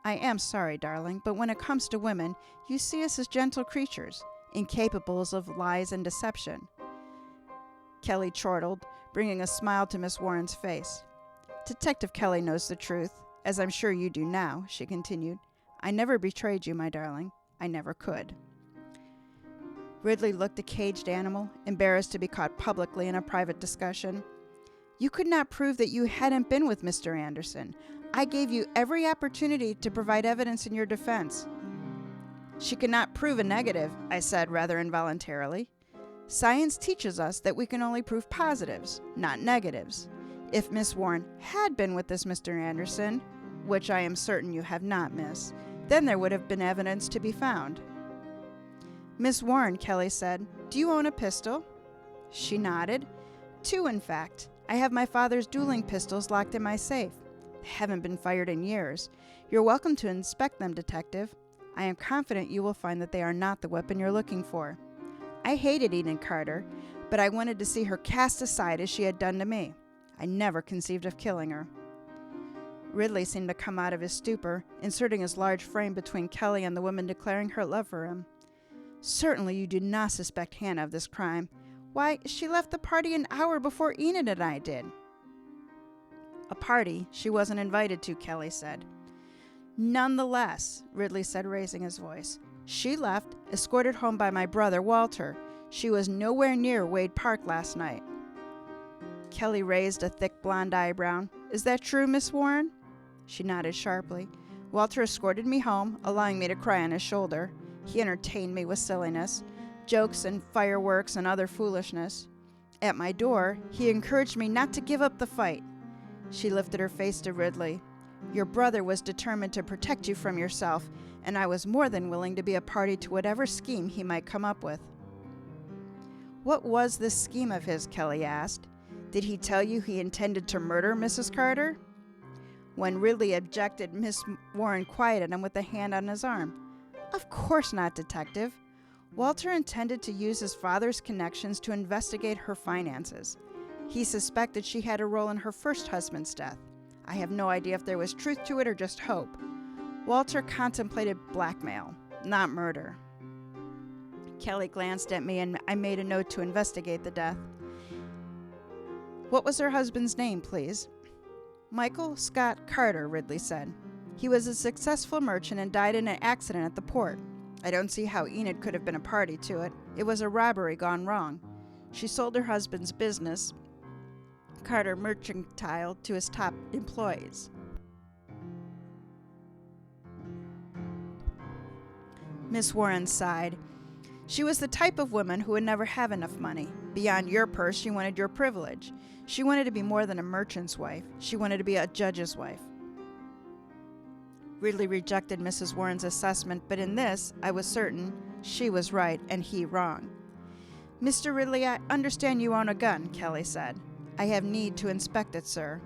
"I am sorry, darling, but when it comes to women, you see us as gentle creatures, incapable of lies and deception." Kelly chortled, bringing a smile to Miss Warren's face. "Detective Kelly knows the truth, as I'm sure you do now," she continued. "I never betrayed you, my darling. I never could." Ridley looked a caged animal, embarrassed to be caught publicly in a private discussion. "You could not prove that you hadn't been with Mr. Anderson. I gave you every opportunity to provide evidence in your defense." "She cannot prove a negative," I said rather involuntarily. "Science teaches us that we can only prove positives, not negatives. If Miss Warren had been with this Mr. Anderson, which I am certain you have not, miss, then there would have been evidence to be found." "Miss Warren," Kelly said, "do you own a pistol?" She nodded. "Two, in fact. I have my father's dueling pistols locked in my safe. They haven't been fired in years. You're welcome to inspect them, detective. I am confident you will find that they are not the weapon you're looking for. I hated Enid Carter, but I wanted to see her cast aside as she had done to me. I never conceived of killing her." Ridley seemed to come out of his stupor, inserting his large frame between Kelly and the woman declaring her love for him. "Certainly you do not suspect Hannah of this crime. Why, she left the party an hour before Enid and I did." A party she wasn't invited to, Kelly said. Nonetheless, Ridley said, raising his voice. She left, escorted home by my brother, Walter. She was nowhere near Wade Park last night. Kelly raised a thick blonde eyebrow. Is that true, Miss Warren? She nodded sharply. Walter escorted me home, allowing me to cry on his shoulder. He entertained me with silliness, jokes and fireworks and other foolishness. At my door, he encouraged me not to give up the fight. She lifted her face to Ridley. Your brother was determined to protect you from yourself, and I was more than willing to be a party to whatever scheme he might come up with. What was this scheme of his? Kelly asked. Did he tell you he intended to murder Mrs. Carter? When Ridley objected, Miss Warren quieted him with a hand on his arm. Of course not, Detective. Walter intended to use his father's connections to investigate her finances. He suspected she had a role in her first husband's death. I have no idea if there was truth to it or just hope. Walter contemplated blackmail, not murder. Kelly glanced at me and I made a note to investigate the death. What was her husband's name, please? Michael Scott Carter, Ridley said. He was a successful merchant and died in an accident at the port. I don't see how Enid could have been a party to it. It was a robbery gone wrong. She sold her husband's business, Carter Mercantile, to his top employees. Miss Warren sighed. She was the type of woman who would never have enough money. Beyond your purse, she wanted your privilege. She wanted to be more than a merchant's wife. She wanted to be a judge's wife. Ridley rejected Mrs. Warren's assessment, but in this, I was certain she was right and he wrong. Mr. Ridley, I understand you own a gun, Kelly said. I have need to inspect it, sir.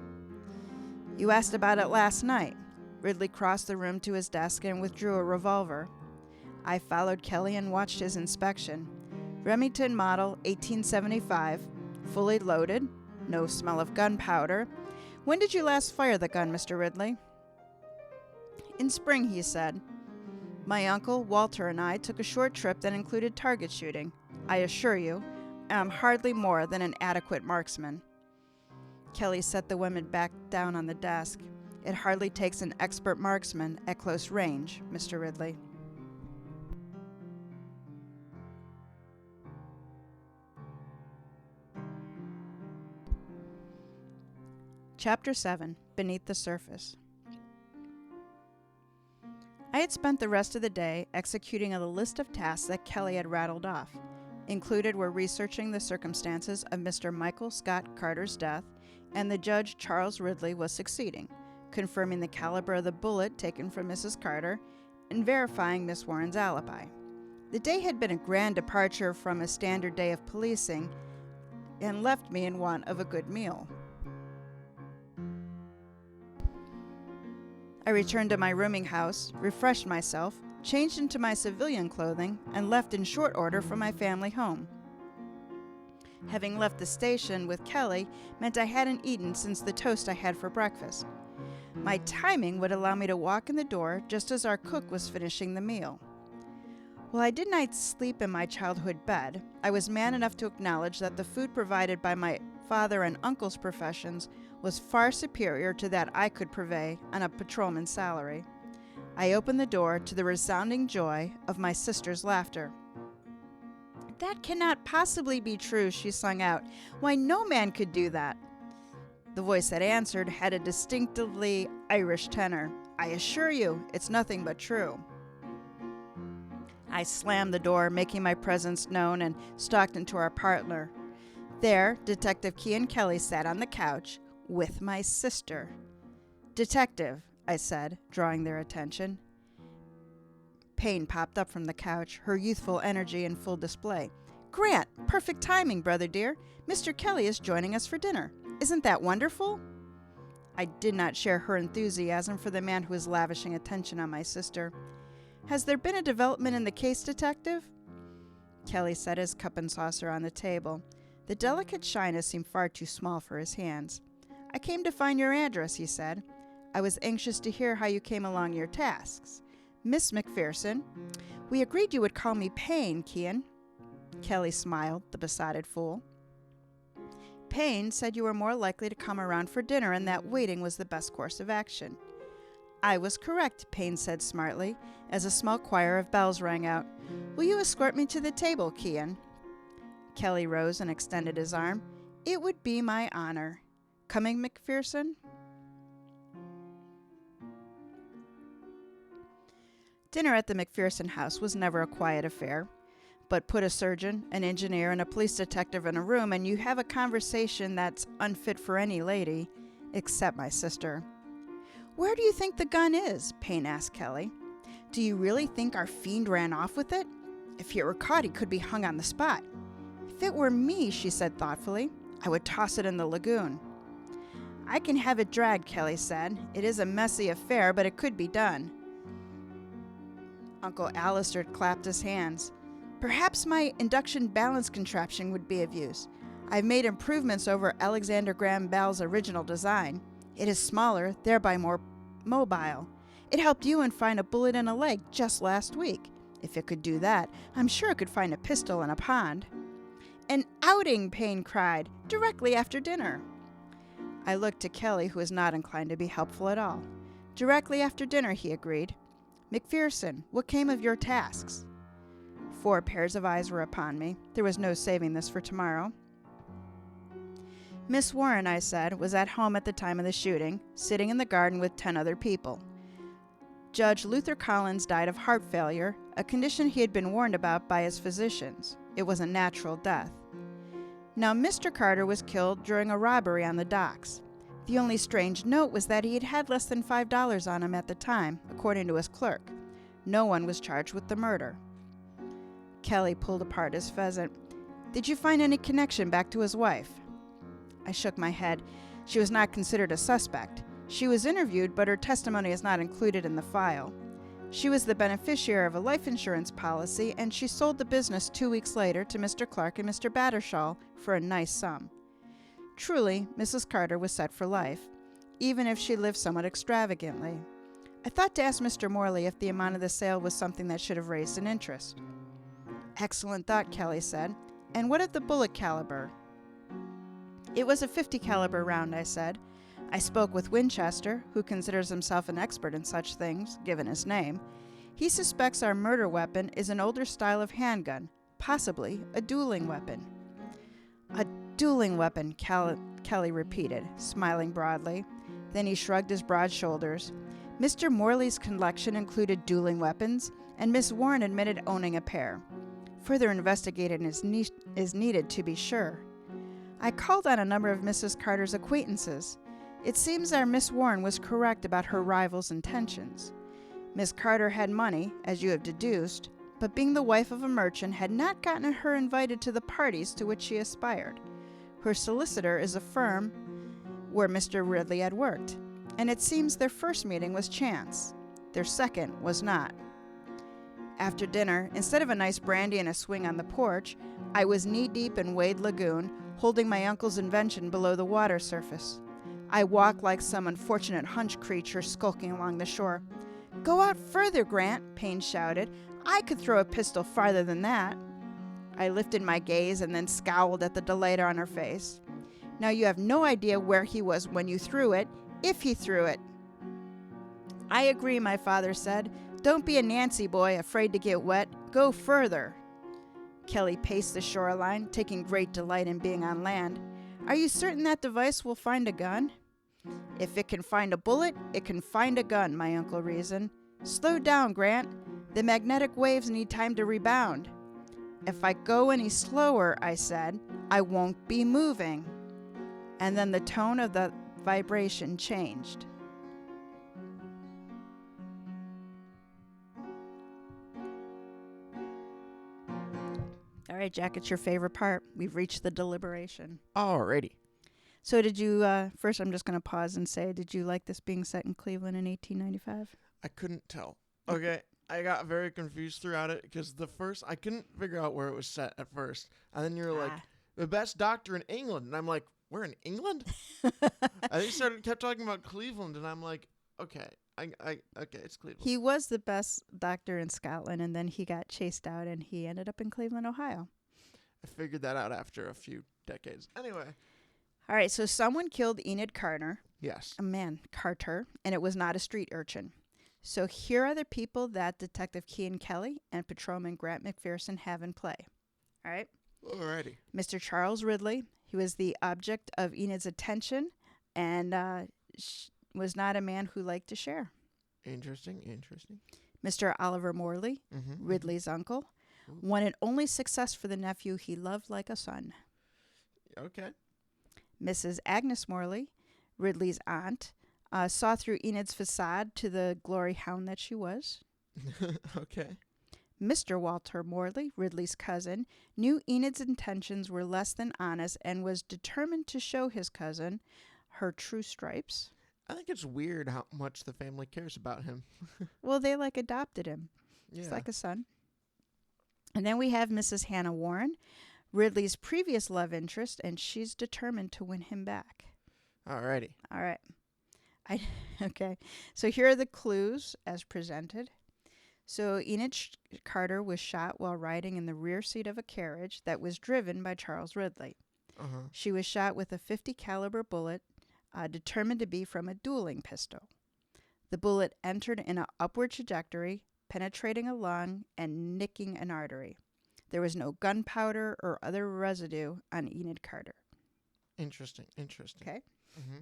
You asked about it last night. Ridley crossed the room to his desk and withdrew a revolver. I followed Kelly and watched his inspection. Remington model 1875, fully loaded, no smell of gunpowder. When did you last fire the gun, Mr. Ridley? In spring, he said. My uncle, Walter, and I took a short trip that included target shooting. I assure you, I am hardly more than an adequate marksman. Kelly set the woman back down on the desk. It hardly takes an expert marksman at close range, Mr. Ridley. Chapter 7. Beneath the Surface. I had spent the rest of the day executing a list of tasks that Kelly had rattled off. Included were researching the circumstances of Mr. Michael Scott Carter's death, and the judge Charles Ridley was succeeding, confirming the caliber of the bullet taken from Mrs. Carter, and verifying Miss Warren's alibi. The day had been a grand departure from a standard day of policing, and left me in want of a good meal. I returned to my rooming house, refreshed myself, changed into my civilian clothing, and left in short order for my family home. Having left the station with Kelly meant I hadn't eaten since the toast I had for breakfast. My timing would allow me to walk in the door just as our cook was finishing the meal. While I did not sleep in my childhood bed, I was man enough to acknowledge that the food provided by my father and uncle's professions was far superior to that I could purvey on a patrolman's salary. I opened the door to the resounding joy of my sister's laughter. That cannot possibly be true, she sung out. Why, no man could do that. The voice that answered had a distinctively Irish tenor. I assure you, it's nothing but true. I slammed the door, making my presence known, and stalked into our parlor. There, Detective Kean Kelly sat on the couch with my sister. Detective, I said, drawing their attention. Payne popped up from the couch, her youthful energy in full display. Grant, perfect timing, brother dear. Mr. Kelly is joining us for dinner. Isn't that wonderful? I did not share her enthusiasm for the man who was lavishing attention on my sister. Has there been a development in the case, Detective? Kelly set his cup and saucer on the table. The delicate china seemed far too small for his hands. I came to find your address, he said. I was anxious to hear how you came along your tasks. Miss McPherson, we agreed you would call me Payne, Kean. Kelly smiled, the besotted fool. Payne said you were more likely to come around for dinner and that waiting was the best course of action. I was correct, Payne said smartly, as a small choir of bells rang out. Will you escort me to the table, Cian? Kelly rose and extended his arm. It would be my honor. Coming, Macpherson? Dinner at the Macpherson house was never a quiet affair. But put a surgeon, an engineer, and a police detective in a room, and you have a conversation that's unfit for any lady, except my sister. Where do you think the gun is? Payne asked Kelly. Do you really think our fiend ran off with it? If he were caught, he could be hung on the spot. If it were me, she said thoughtfully, I would toss it in the lagoon. I can have it dragged, Kelly said. It is a messy affair, but it could be done. Uncle Alistair clapped his hands. Perhaps my induction balance contraption would be of use. I've made improvements over Alexander Graham Bell's original design. It is smaller, thereby more mobile. It helped Ewan find a bullet in a leg just last week. If it could do that, I'm sure it could find a pistol in a pond. An outing, Payne cried, directly after dinner. I looked to Kelly, who was not inclined to be helpful at all. Directly after dinner, he agreed. Macpherson, what came of your tasks? 4 pairs of eyes were upon me. There was no saving this for tomorrow. Miss Warren, I said, was at home at the time of the shooting, sitting in the garden with 10 other people. Judge Luther Collins died of heart failure, a condition he had been warned about by his physicians. It was a natural death. Now, Mr. Carter was killed during a robbery on the docks. The only strange note was that he had had less than $5 on him at the time, according to his clerk. No one was charged with the murder. Kelly pulled apart his pheasant. Did you find any connection back to his wife? I shook my head. She was not considered a suspect. She was interviewed, but her testimony is not included in the file. She was the beneficiary of a life insurance policy, and she sold the business 2 weeks later to Mr. Clark and Mr. Battershall for a nice sum. Truly, Mrs. Carter was set for life, even if she lived somewhat extravagantly. I thought to ask Mr. Morley if the amount of the sale was something that should have raised an interest. Excellent thought, Kelly said. And what of the bullet caliber? It was a .50 caliber round, I said. I spoke with Winchester, who considers himself an expert in such things, given his name. He suspects our murder weapon is an older style of handgun, possibly a dueling weapon. A dueling weapon, Kelly repeated, smiling broadly. Then he shrugged his broad shoulders. Mr. Morley's collection included dueling weapons, and Miss Warren admitted owning a pair. Further investigation is needed to be sure. I called on a number of Mrs. Carter's acquaintances. It seems our Miss Warren was correct about her rival's intentions. Miss Carter had money, as you have deduced, but being the wife of a merchant had not gotten her invited to the parties to which she aspired. Her solicitor is a firm where Mr. Ridley had worked, and it seems their first meeting was chance. Their second was not. After dinner, instead of a nice brandy and a swing on the porch, I was knee-deep in Wade Lagoon, holding my uncle's invention below the water surface. I walked like some unfortunate hunch creature skulking along the shore. Go out further, Grant, Payne shouted. I could throw a pistol farther than that. I lifted my gaze and then scowled at the delight on her face. Now you have no idea where he was when you threw it, if he threw it. I agree, my father said. Don't be a Nancy boy, afraid to get wet. Go further. Kelly paced the shoreline, taking great delight in being on land. Are you certain that device will find a gun? If it can find a bullet, it can find a gun, my uncle reasoned. Slow down, Grant. The magnetic waves need time to rebound. If I go any slower, I said, I won't be moving. And then the tone of the vibration changed. All right, Jack, it's your favorite part. We've reached the deliberation. Alrighty. So did you, first I'm just going to pause and say, did you like this being set in Cleveland in 1895? I couldn't tell. Okay, I got very confused throughout it because I couldn't figure out where it was set at first. And then you're like, the best doctor in England. And I'm like, we're in England? And they kept talking about Cleveland, and I'm like, okay, okay, it's Cleveland. He was the best doctor in Scotland, and then he got chased out, and he ended up in Cleveland, Ohio. I figured that out after a few decades. Anyway. All right, so someone killed Enid Carter, Yes. Carter, and it was not a street urchin. So here are the people that Detective Kean Kelly and Patrolman Grant McPherson have in play. All right. Alrighty. Mr. Charles Ridley, he was the object of Enid's attention and was not a man who liked to share. Interesting. Mr. Oliver Morley, Mm-hmm. Ridley's uncle, one and only success for the nephew he loved like a son. Okay. Mrs. Agnes Morley, Ridley's aunt, saw through Enid's facade to the glory hound that she was. Okay. Mr. Walter Morley, Ridley's cousin, knew Enid's intentions were less than honest and was determined to show his cousin her true stripes. I think it's weird how much the family cares about him. Well, they adopted him. Yeah. It's like a son. And then we have Mrs. Hannah Warren, Ridley's previous love interest, and she's determined to win him back. Alrighty. All right. Okay. So here are the clues as presented. So Enid Carter was shot while riding in the rear seat of a carriage that was driven by Charles Ridley. Uh-huh. She was shot with a .50 caliber bullet, determined to be from a dueling pistol. The bullet entered in an upward trajectory, penetrating a lung and nicking an artery. There was no gunpowder or other residue on Enid Carter. Interesting. Okay. Mm-hmm.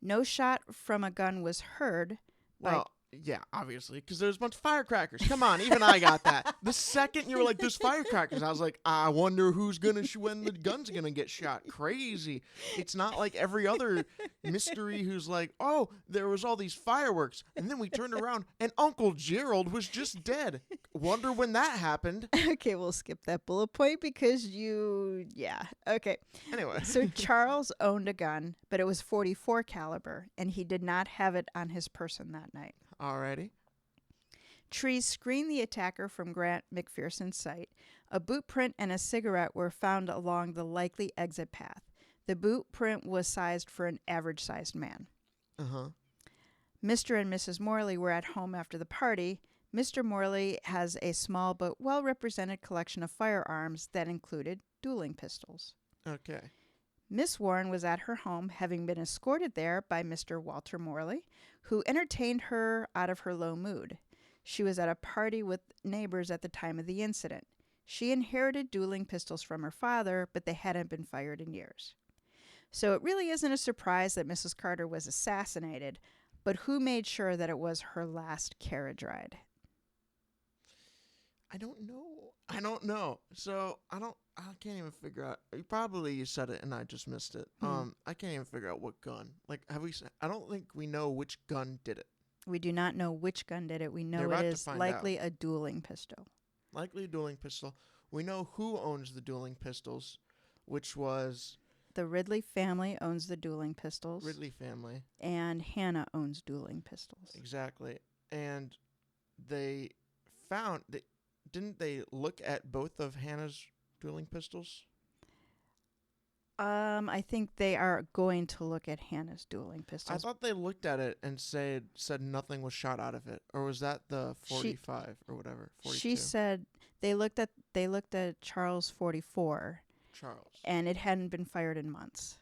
No shot from a gun was heard. Well, yeah, obviously, because there's a bunch of firecrackers. Come on, even I got that. The second you were like, there's firecrackers, I was like, I wonder who's going to, when the gun's going to get shot. Crazy. It's not like every other mystery who's like, oh, there was all these fireworks, and then we turned around, and Uncle Gerald was just dead. Wonder when that happened. Okay, we'll skip that bullet point because okay. Anyway. So Charles owned a gun, but it was .44 caliber, and he did not have it on his person that night. Alrighty. Trees screened the attacker from Grant McPherson's sight. A boot print and a cigarette were found along the likely exit path. The boot print was sized for an average-sized man. Uh-huh. Mr. and Mrs. Morley were at home after the party. Mr. Morley has a small but well-represented collection of firearms that included dueling pistols. Okay. Miss Warren was at her home, having been escorted there by Mr. Walter Morley, who entertained her out of her low mood. She was at a party with neighbors at the time of the incident. She inherited dueling pistols from her father, but they hadn't been fired in years. So it really isn't a surprise that Mrs. Carter was assassinated, but who made sure that it was her last carriage ride? I don't know. So I can't even figure out. You said it and I just missed it. I can't even figure out what gun. Like, I don't think we know which gun did it. We do not know which gun did it. We know it is likely a dueling pistol. Likely a dueling pistol. We know who owns the dueling pistols, which was... The Ridley family owns the dueling pistols. Ridley family. And Hannah owns dueling pistols. Exactly. And they found... Didn't they look at both of Hannah's dueling pistols? I think they are going to look at Hannah's dueling pistols. I thought they looked at it and said nothing was shot out of it, or was that the 45 or whatever? 42? She said they looked at Charles 44. Charles. And it hadn't been fired in months.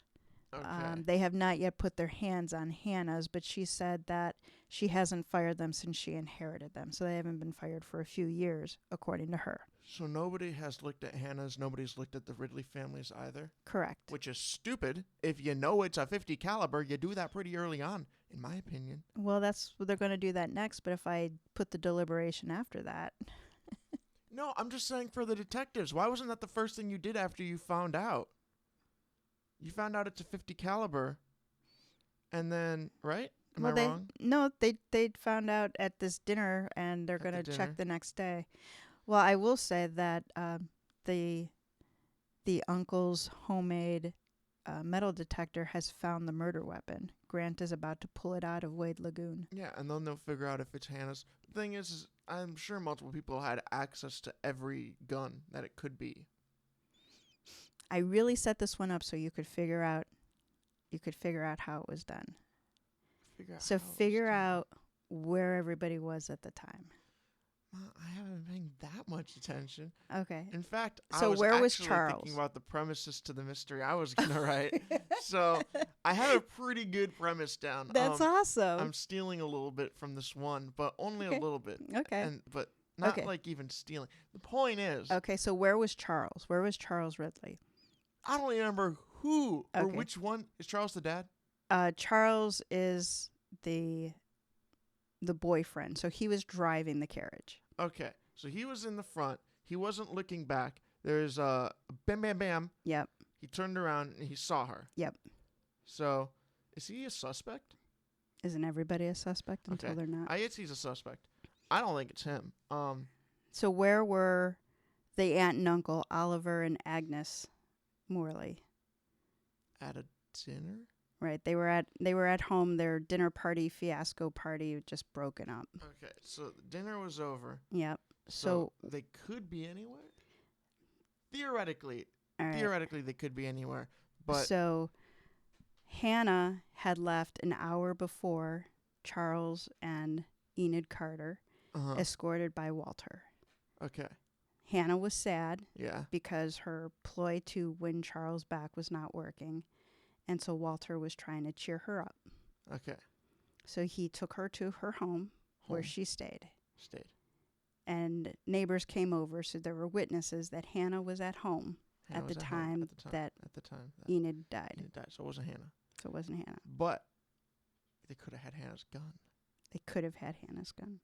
Okay. They have not yet put their hands on Hannah's, but she said that she hasn't fired them since she inherited them. So they haven't been fired for a few years, according to her. So nobody has looked at Hannah's, nobody's looked at the Ridley families either? Correct. Which is stupid. If you know it's a .50 caliber, you do that pretty early on, in my opinion. Well, they're going to do that next, but if I put the deliberation after that... No, I'm just saying for the detectives. Why wasn't that the first thing you did after you found out? You found out it's a .50 caliber, and then, right? Am I wrong? No, they found out at this dinner, and they're going to check the next day. Well, I will say that the uncle's homemade metal detector has found the murder weapon. Grant is about to pull it out of Wade Lagoon. Yeah, and then they'll figure out if it's Hannah's. The thing is I'm sure multiple people had access to every gun that it could be. I really set this one up so you could figure out how it was done. Figure out where everybody was at the time. I haven't been paying that much much attention. Okay. In fact, So I was where was actually Charles? thinking about the premises to the mystery I was going to write. So I had a pretty good premise down. That's awesome. I'm stealing a little bit from this one, but only a little bit. Okay. But not like even stealing. The point is. Okay, so where was Charles? Where was Charles Ridley? I don't remember who or which one. Is Charles the dad? Charles is the boyfriend, so he was driving the carriage. Okay, so he was in the front. He wasn't looking back. There's a bam, bam, bam. Yep. He turned around and he saw her. Yep. So, is he a suspect? Isn't everybody a suspect until they're not? I guess he's a suspect. I don't think it's him. So where were the aunt and uncle, Oliver and Agnes Morley? At a dinner? Right. They were at home. Their dinner party, fiasco party, just broken up. Okay, so the dinner was over. Yep. So they could be anywhere? Theoretically. Right. Theoretically, they could be anywhere. But so Hannah had left an hour before Charles and Enid Carter, escorted by Walter. Okay. Hannah was sad. Yeah. Because her ploy to win Charles back was not working. And so Walter was trying to cheer her up. Okay. So he took her to her home. Where she stayed. And neighbors came over, so there were witnesses that Hannah was at home at the time that Enid died. So it wasn't Hannah. But they could have had Hannah's gun. They could have had Hannah's gun.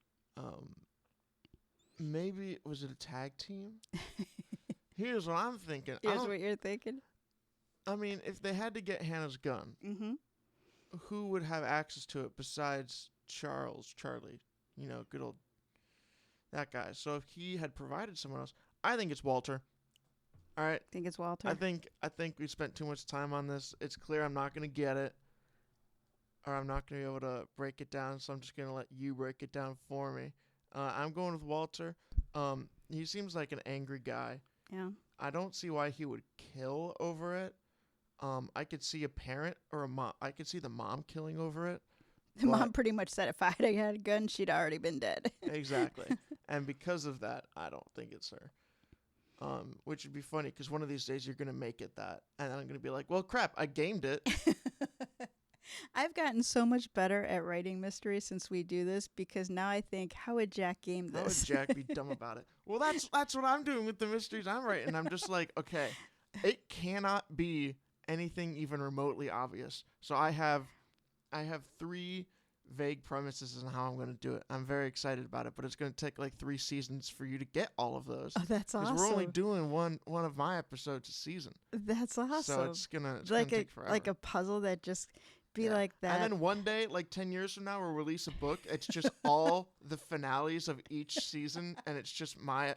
Maybe was it a tag team? Here's what I'm thinking. Here's what you're thinking. I mean, if they had to get Hannah's gun, who would have access to it besides Charlie? You know, good old that guy. So if he had provided someone else, I think it's Walter. All right. Think it's Walter? I think we spent too much time on this. It's clear I'm not going to get it, or I'm not going to be able to break it down, so I'm just going to let you break it down for me. I'm going with Walter. He seems like an angry guy. Yeah. I don't see why he would kill over it. I could see a parent or a mom. I could see the mom killing over it. The mom pretty much said if I had a gun, she'd already been dead. Exactly. And because of that, I don't think it's her. Which would be funny because one of these days you're going to make it that. And I'm going to be like, well, crap, I gamed it. I've gotten so much better at writing mysteries since we do this because now I think, how would Jack game this? How would Jack be dumb about it? Well, that's what I'm doing with the mysteries I'm writing. I'm just like, okay, it cannot be anything even remotely obvious. So I have 3 vague premises on how I'm going to do it. I'm very excited about it, but it's going to take like 3 seasons for you to get all of those. Oh, that's awesome. Because we're only doing one of my episodes a season. That's awesome. So it's gonna take forever. Like a puzzle that just be like that. And then one day, like 10 years from now, we'll release a book. It's just all the finales of each season, and it's just mine,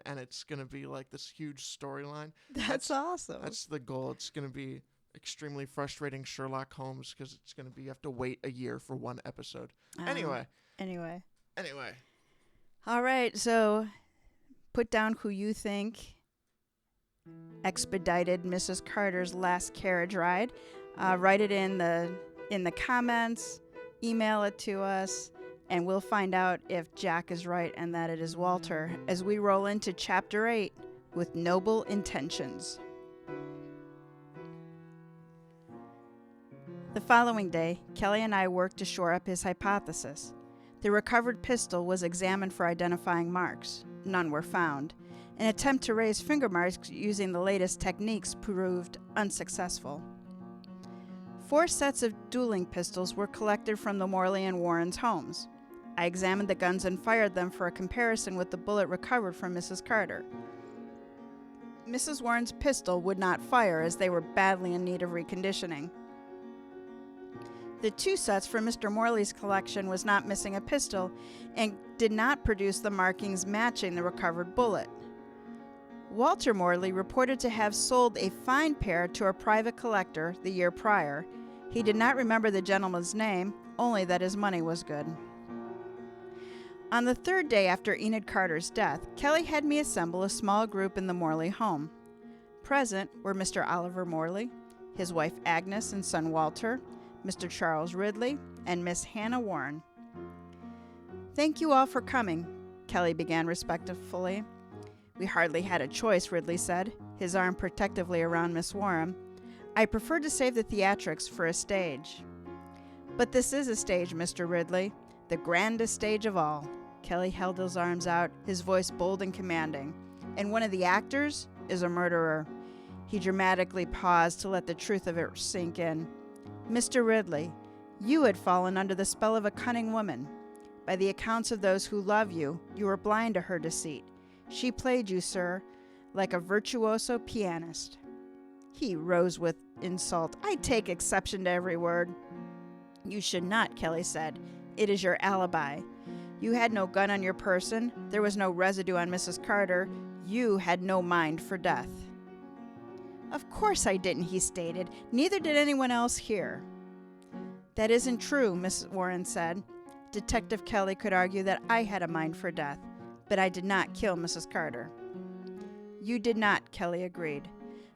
and it's gonna be like this huge storyline. That's awesome. That's the goal. It's gonna be extremely frustrating Sherlock Holmes because it's gonna be you have to wait a year for one episode. Anyway. All right, so put down who you think expedited Mrs. Carter's last carriage ride. Write it in the comments, email it to us, and we'll find out if Jack is right and that it is Walter as we roll into Chapter 8 with Noble Intentions. The following day, Kelly and I worked to shore up his hypothesis. The recovered pistol was examined for identifying marks. None were found. An attempt to raise finger marks using the latest techniques proved unsuccessful. 4 sets of dueling pistols were collected from the Morley and Warrens' homes. I examined the guns and fired them for a comparison with the bullet recovered from Mrs. Carter. Mrs. Warren's pistol would not fire as they were badly in need of reconditioning. The 2 sets from Mr. Morley's collection was not missing a pistol and did not produce the markings matching the recovered bullet. Walter Morley reported to have sold a fine pair to a private collector the year prior. He did not remember the gentleman's name, only that his money was good. On the 3rd day after Enid Carter's death, Kelly had me assemble a small group in the Morley home. Present were Mr. Oliver Morley, his wife Agnes and son Walter, Mr. Charles Ridley, and Miss Hannah Warren. Thank you all for coming. Kelly began respectfully. We hardly had a choice, Ridley said, his arm protectively around Miss Warham. I prefer to save the theatrics for a stage. But this is a stage, Mr. Ridley, the grandest stage of all. Kelly held his arms out, his voice bold and commanding. And one of the actors is a murderer. He dramatically paused to let the truth of it sink in. Mr. Ridley, you had fallen under the spell of a cunning woman. By the accounts of those who love you, you were blind to her deceit. She played you, sir, like a virtuoso pianist. He rose with insult. I take exception to every word. You should not, Kelly said. It is your alibi. You had no gun on your person. There was no residue on Mrs. Carter. You had no mind for death. Of course I didn't, he stated. Neither did anyone else here. That isn't true, Mrs. Warren said. Detective Kelly could argue that I had a mind for death, but I did not kill Mrs. Carter. You did not, Kelly agreed.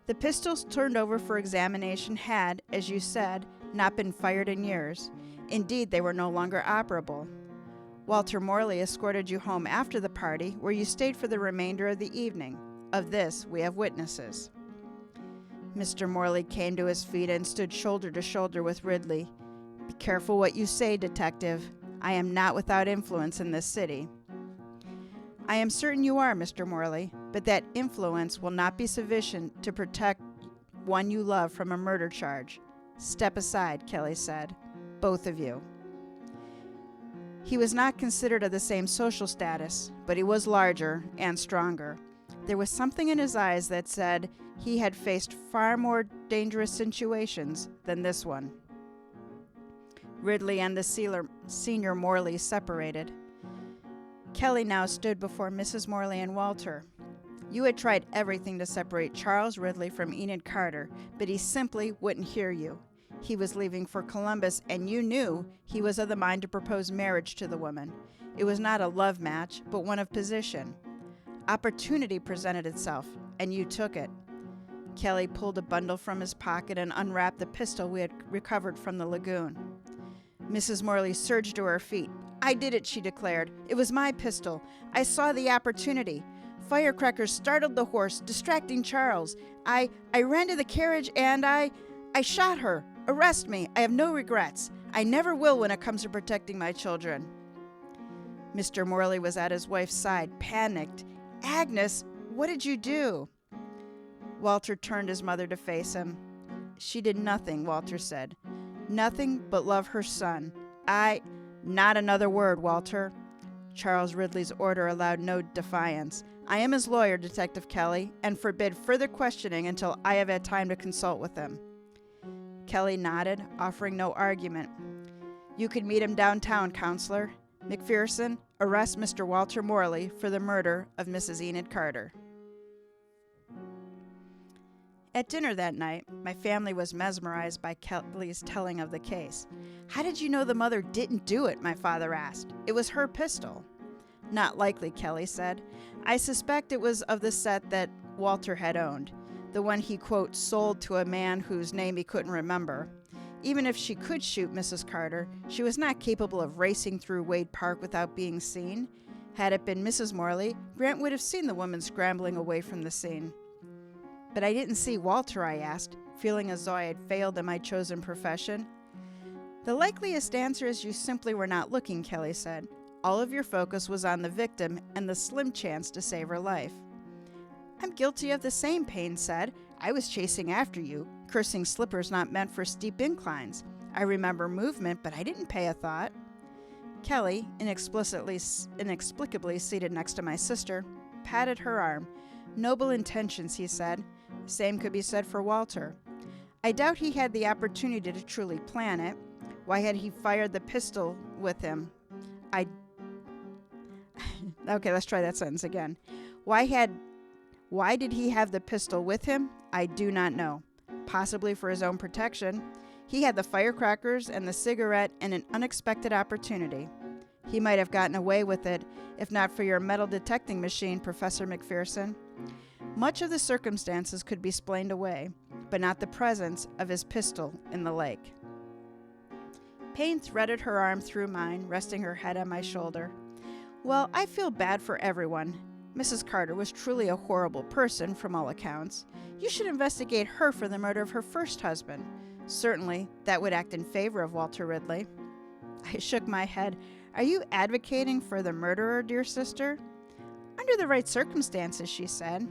The pistols turned over for examination had, as you said, not been fired in years. Indeed, they were no longer operable. Walter Morley escorted you home after the party, where you stayed for the remainder of the evening. Of this, we have witnesses. Mr. Morley came to his feet and stood shoulder to shoulder with Ridley. Be careful what you say, detective. I am not without influence in this city. I am certain you are, Mr. Morley, but that influence will not be sufficient to protect one you love from a murder charge. Step aside, Kelly said. Both of you. He was not considered of the same social status, but he was larger and stronger. There was something in his eyes that said he had faced far more dangerous situations than this one. Ridley and the senior Morley separated. Kelly now stood before Mrs. Morley and Walter. You had tried everything to separate Charles Ridley from Enid Carter, but he simply wouldn't hear you. He was leaving for Columbus, and you knew he was of the mind to propose marriage to the woman. It was not a love match, but one of position. Opportunity presented itself, and you took it. Kelly pulled a bundle from his pocket and unwrapped the pistol we had recovered from the lagoon. Mrs. Morley surged to her feet. I did it, she declared. It was my pistol. I saw the opportunity. Firecrackers startled the horse, distracting Charles. I ran to the carriage and I shot her. Arrest me. I have no regrets. I never will when it comes to protecting my children. Mr. Morley was at his wife's side, panicked. Agnes, what did you do? Walter turned his mother to face him. She did nothing, Walter said. Nothing but love her son. Not another word, Walter. Charles Ridley's order allowed no defiance. I am his lawyer, Detective Kelly, and forbid further questioning until I have had time to consult with him. Kelly nodded, offering no argument. You could meet him downtown, Counselor. McPherson, arrest Mr. Walter Morley for the murder of Mrs. Enid Carter. At dinner that night, my family was mesmerized by Kelly's telling of the case. How did you know the mother didn't do it? My father asked. It was her pistol. Not likely, Kelly said. I suspect it was of the set that Walter had owned, the one he, quote, sold to a man whose name he couldn't remember. Even if she could shoot Mrs. Carter, she was not capable of racing through Wade Park without being seen. Had it been Mrs. Morley, Grant would have seen the woman scrambling away from the scene. But I didn't see Walter, I asked, feeling as though I had failed in my chosen profession. The likeliest answer is you simply were not looking, Kelly said. All of your focus was on the victim and the slim chance to save her life. I'm guilty of the same, Payne said. I was chasing after you, cursing slippers not meant for steep inclines. I remember movement, but I didn't pay a thought. Kelly, inexplicably seated next to my sister, patted her arm. Noble intentions, he said. Same could be said for Walter. I doubt he had the opportunity to truly plan it. Why had he fired the pistol with him? Okay, let's try that sentence again. Why did he have the pistol with him? I do not know. Possibly for his own protection. He had the firecrackers and the cigarette and an unexpected opportunity. He might have gotten away with it, if not for your metal detecting machine, Professor McPherson. Much of the circumstances could be explained away, but not the presence of his pistol in the lake. Payne threaded her arm through mine, resting her head on my shoulder. Well, I feel bad for everyone. Mrs. Carter was truly a horrible person from all accounts. You should investigate her for the murder of her first husband. Certainly, that would act in favor of Walter Ridley. I shook my head. Are you advocating for the murderer, dear sister? Under the right circumstances, she said.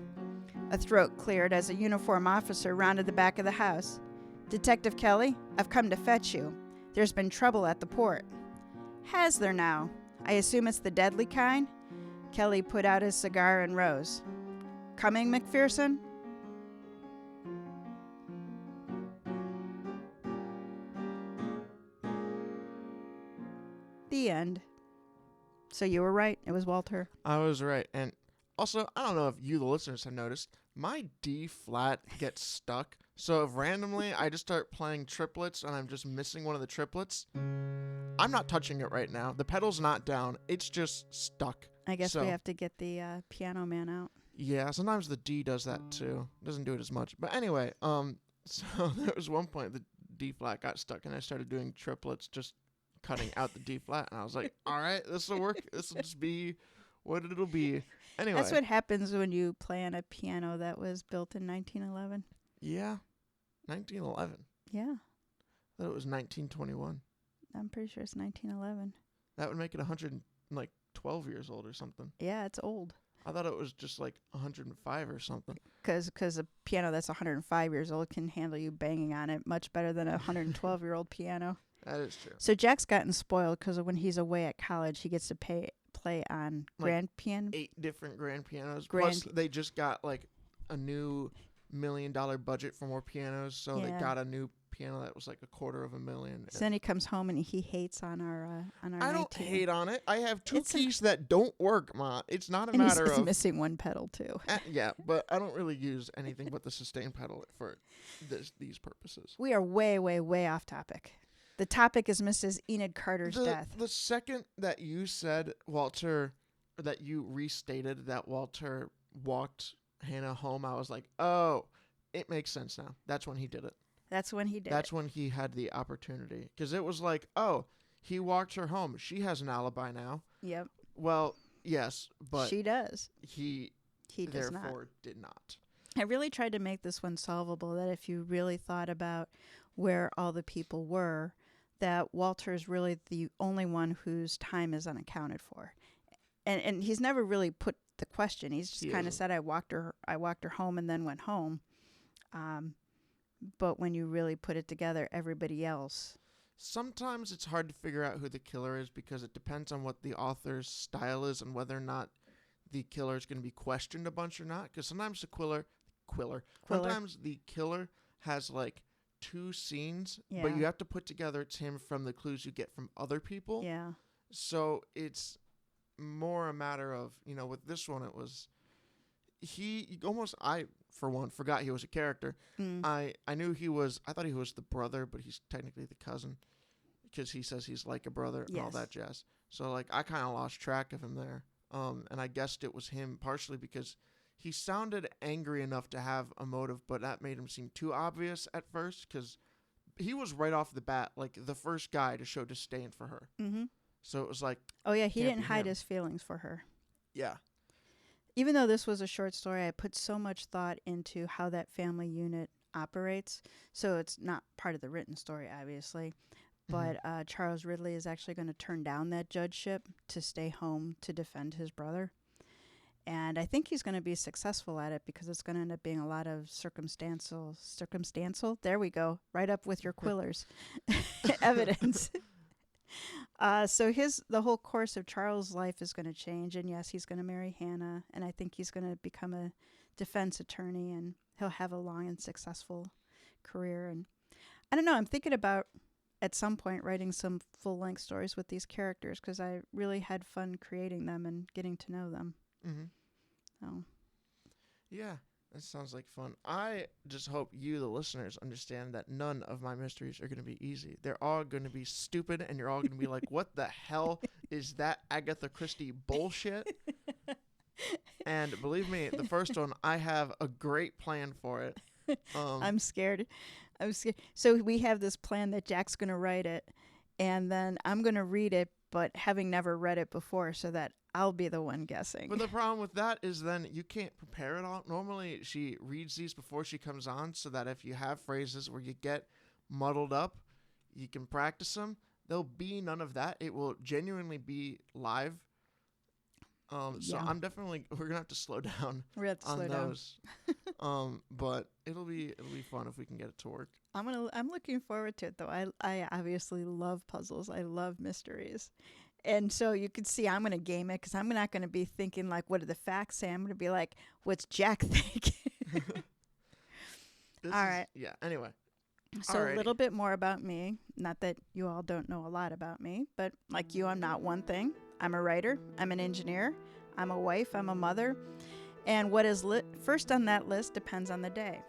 A throat cleared as a uniformed officer rounded the back of the house. Detective Kelly, I've come to fetch you. There's been trouble at the port. Has there now? I assume it's the deadly kind? Kelly put out his cigar and rose. Coming, McPherson? The end. So you were right. It was Walter. I was right. And also, I don't know if you, the listeners, have noticed, my D flat gets stuck. So if randomly I just start playing triplets and I'm just missing one of the triplets, I'm not touching it right now. The pedal's not down. It's just stuck. I guess we have to get the piano man out. Yeah, sometimes the D does that too. It doesn't do it as much. But anyway, so there was one point the D flat got stuck and I started doing triplets, just cutting out the D flat. And I was like, all right, this will work. This will just be what it'll be. Anyway. That's what happens when you play on a piano that was built in 1911. Yeah, 1911. Yeah. I thought it was 1921. I'm pretty sure it's 1911. That would make it 112 years old or something. Yeah, it's old. I thought it was just like 105 or something. Because a piano that's 105 years old can handle you banging on it much better than a 112-year-old piano. That is true. So Jack's gotten spoiled because when he's away at college, he gets to play on grand piano. 8 different grand pianos. Plus, they just got like a new $1 million budget for more pianos, so they got a new piano that was like $250,000. So then he comes home and he hates on our I don't hate on it. I have 2 keys that don't work, Ma. It's not a matter of... he's missing one pedal, too. Yeah, but I don't really use anything but the sustain pedal for these purposes. We are way, way, way off topic. The topic is Mrs. Enid Carter's death. The second that you said, Walter, that you restated that Walter walked Hannah home, I was like, oh, it makes sense now. That's when he did it. That's when he did That's when he had the opportunity. Because it was like, oh, he walked her home. She has an alibi now. Yep. Well, yes, but... she does. He does not. Therefore did not. I really tried to make this one solvable, that if you really thought about where all the people were, that Walter's really the only one whose time is unaccounted for. And he's never really put the question. He's just kind of said, I walked her home and then went home. But when you really put it together, everybody else. Sometimes it's hard to figure out who the killer is because it depends on what the author's style is and whether or not the killer is going to be questioned a bunch or not. Because sometimes sometimes the killer has like 2 scenes, but you have to put together it's him from the clues you get from other people. Yeah. So it's more a matter of, with this one, it was I, for one, forgot he was a character. I knew I thought he was the brother, but he's technically the cousin because he says he's like a brother and all that jazz. So like I kind of lost track of him there. And I guessed it was him partially because he sounded angry enough to have a motive, but that made him seem too obvious at first because he was right off the bat like the first guy to show disdain for her. Mm-hmm. So it was like, oh yeah, he didn't hide his feelings for her. Yeah. Even though this was a short story, I put so much thought into how that family unit operates. So it's not part of the written story, obviously. But Charles Ridley is actually going to turn down that judgeship to stay home to defend his brother. And I think he's going to be successful at it because it's going to end up being a lot of circumstantial, there we go, right up with your Quillers, evidence. So the whole course of Charles' life is going to change. And yes, he's going to marry Hannah. And I think he's going to become a defense attorney and he'll have a long and successful career. And I don't know, I'm thinking about at some point writing some full-length stories with these characters because I really had fun creating them and getting to know them. Mm-hmm. So. Yeah, that sounds like fun. I just hope you, the listeners, understand that none of my mysteries are going to be easy. They're all going to be stupid, and you're all going to be like, what the hell is that Agatha Christie bullshit? And believe me, the first one, I have a great plan for it. I'm scared. So we have this plan that Jack's going to write it, and then I'm going to read it, but having never read it before, so that I'll be the one guessing. But the problem with that is then you can't prepare it all. Normally, she reads these before she comes on so that if you have phrases where you get muddled up, you can practice them. There'll be none of that. It will genuinely be live. So we're gonna have to slow down on those. But it'll be fun if we can get it to work. I'm looking forward to it though. I obviously love puzzles. I love mysteries. And so you can see I'm going to game it because I'm not going to be thinking like, what do the facts say? I'm going to be like, what's Jack think? All right. Yeah. Anyway. So a little bit more about me. Not that you all don't know a lot about me, but like you, I'm not one thing. I'm a writer. I'm an engineer. I'm a wife. I'm a mother. And what is first on that list depends on the day.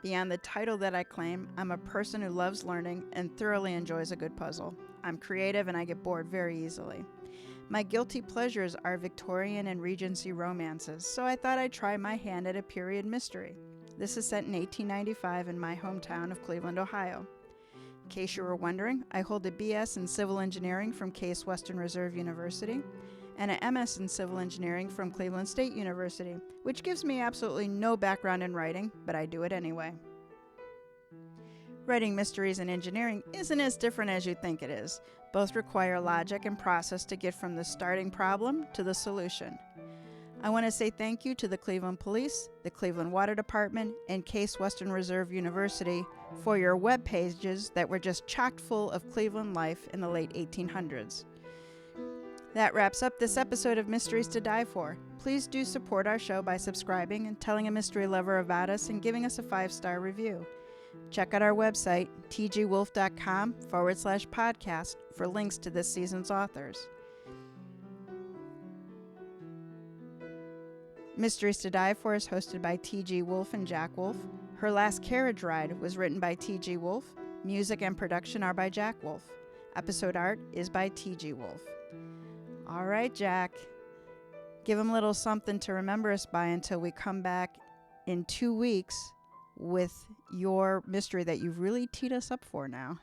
Beyond the title that I claim, I'm a person who loves learning and thoroughly enjoys a good puzzle. I'm creative and I get bored very easily. My guilty pleasures are Victorian and Regency romances, so I thought I'd try my hand at a period mystery. This is set in 1895 in my hometown of Cleveland, Ohio. In case you were wondering, I hold a BS in Civil Engineering from Case Western Reserve University and an MS in Civil Engineering from Cleveland State University, which gives me absolutely no background in writing, but I do it anyway. Writing mysteries and engineering isn't as different as you think it is. Both require logic and process to get from the starting problem to the solution. I want to say thank you to the Cleveland Police, the Cleveland Water Department, and Case Western Reserve University for your web pages that were just chock full of Cleveland life in the late 1800s. That wraps up this episode of Mysteries to Die For. Please do support our show by subscribing and telling a mystery lover about us and giving us a 5-star review. Check out our website, tgwolff.com/podcast, for links to this season's authors. Mysteries to Die For is hosted by TG Wolff and Jack Wolff. Her Last Carriage Ride was written by TG Wolff. Music and production are by Jack Wolff. Episode art is by TG Wolff. All right, Jack. Give them a little something to remember us by until we come back in 2 weeks with your mystery that you've really teed us up for now.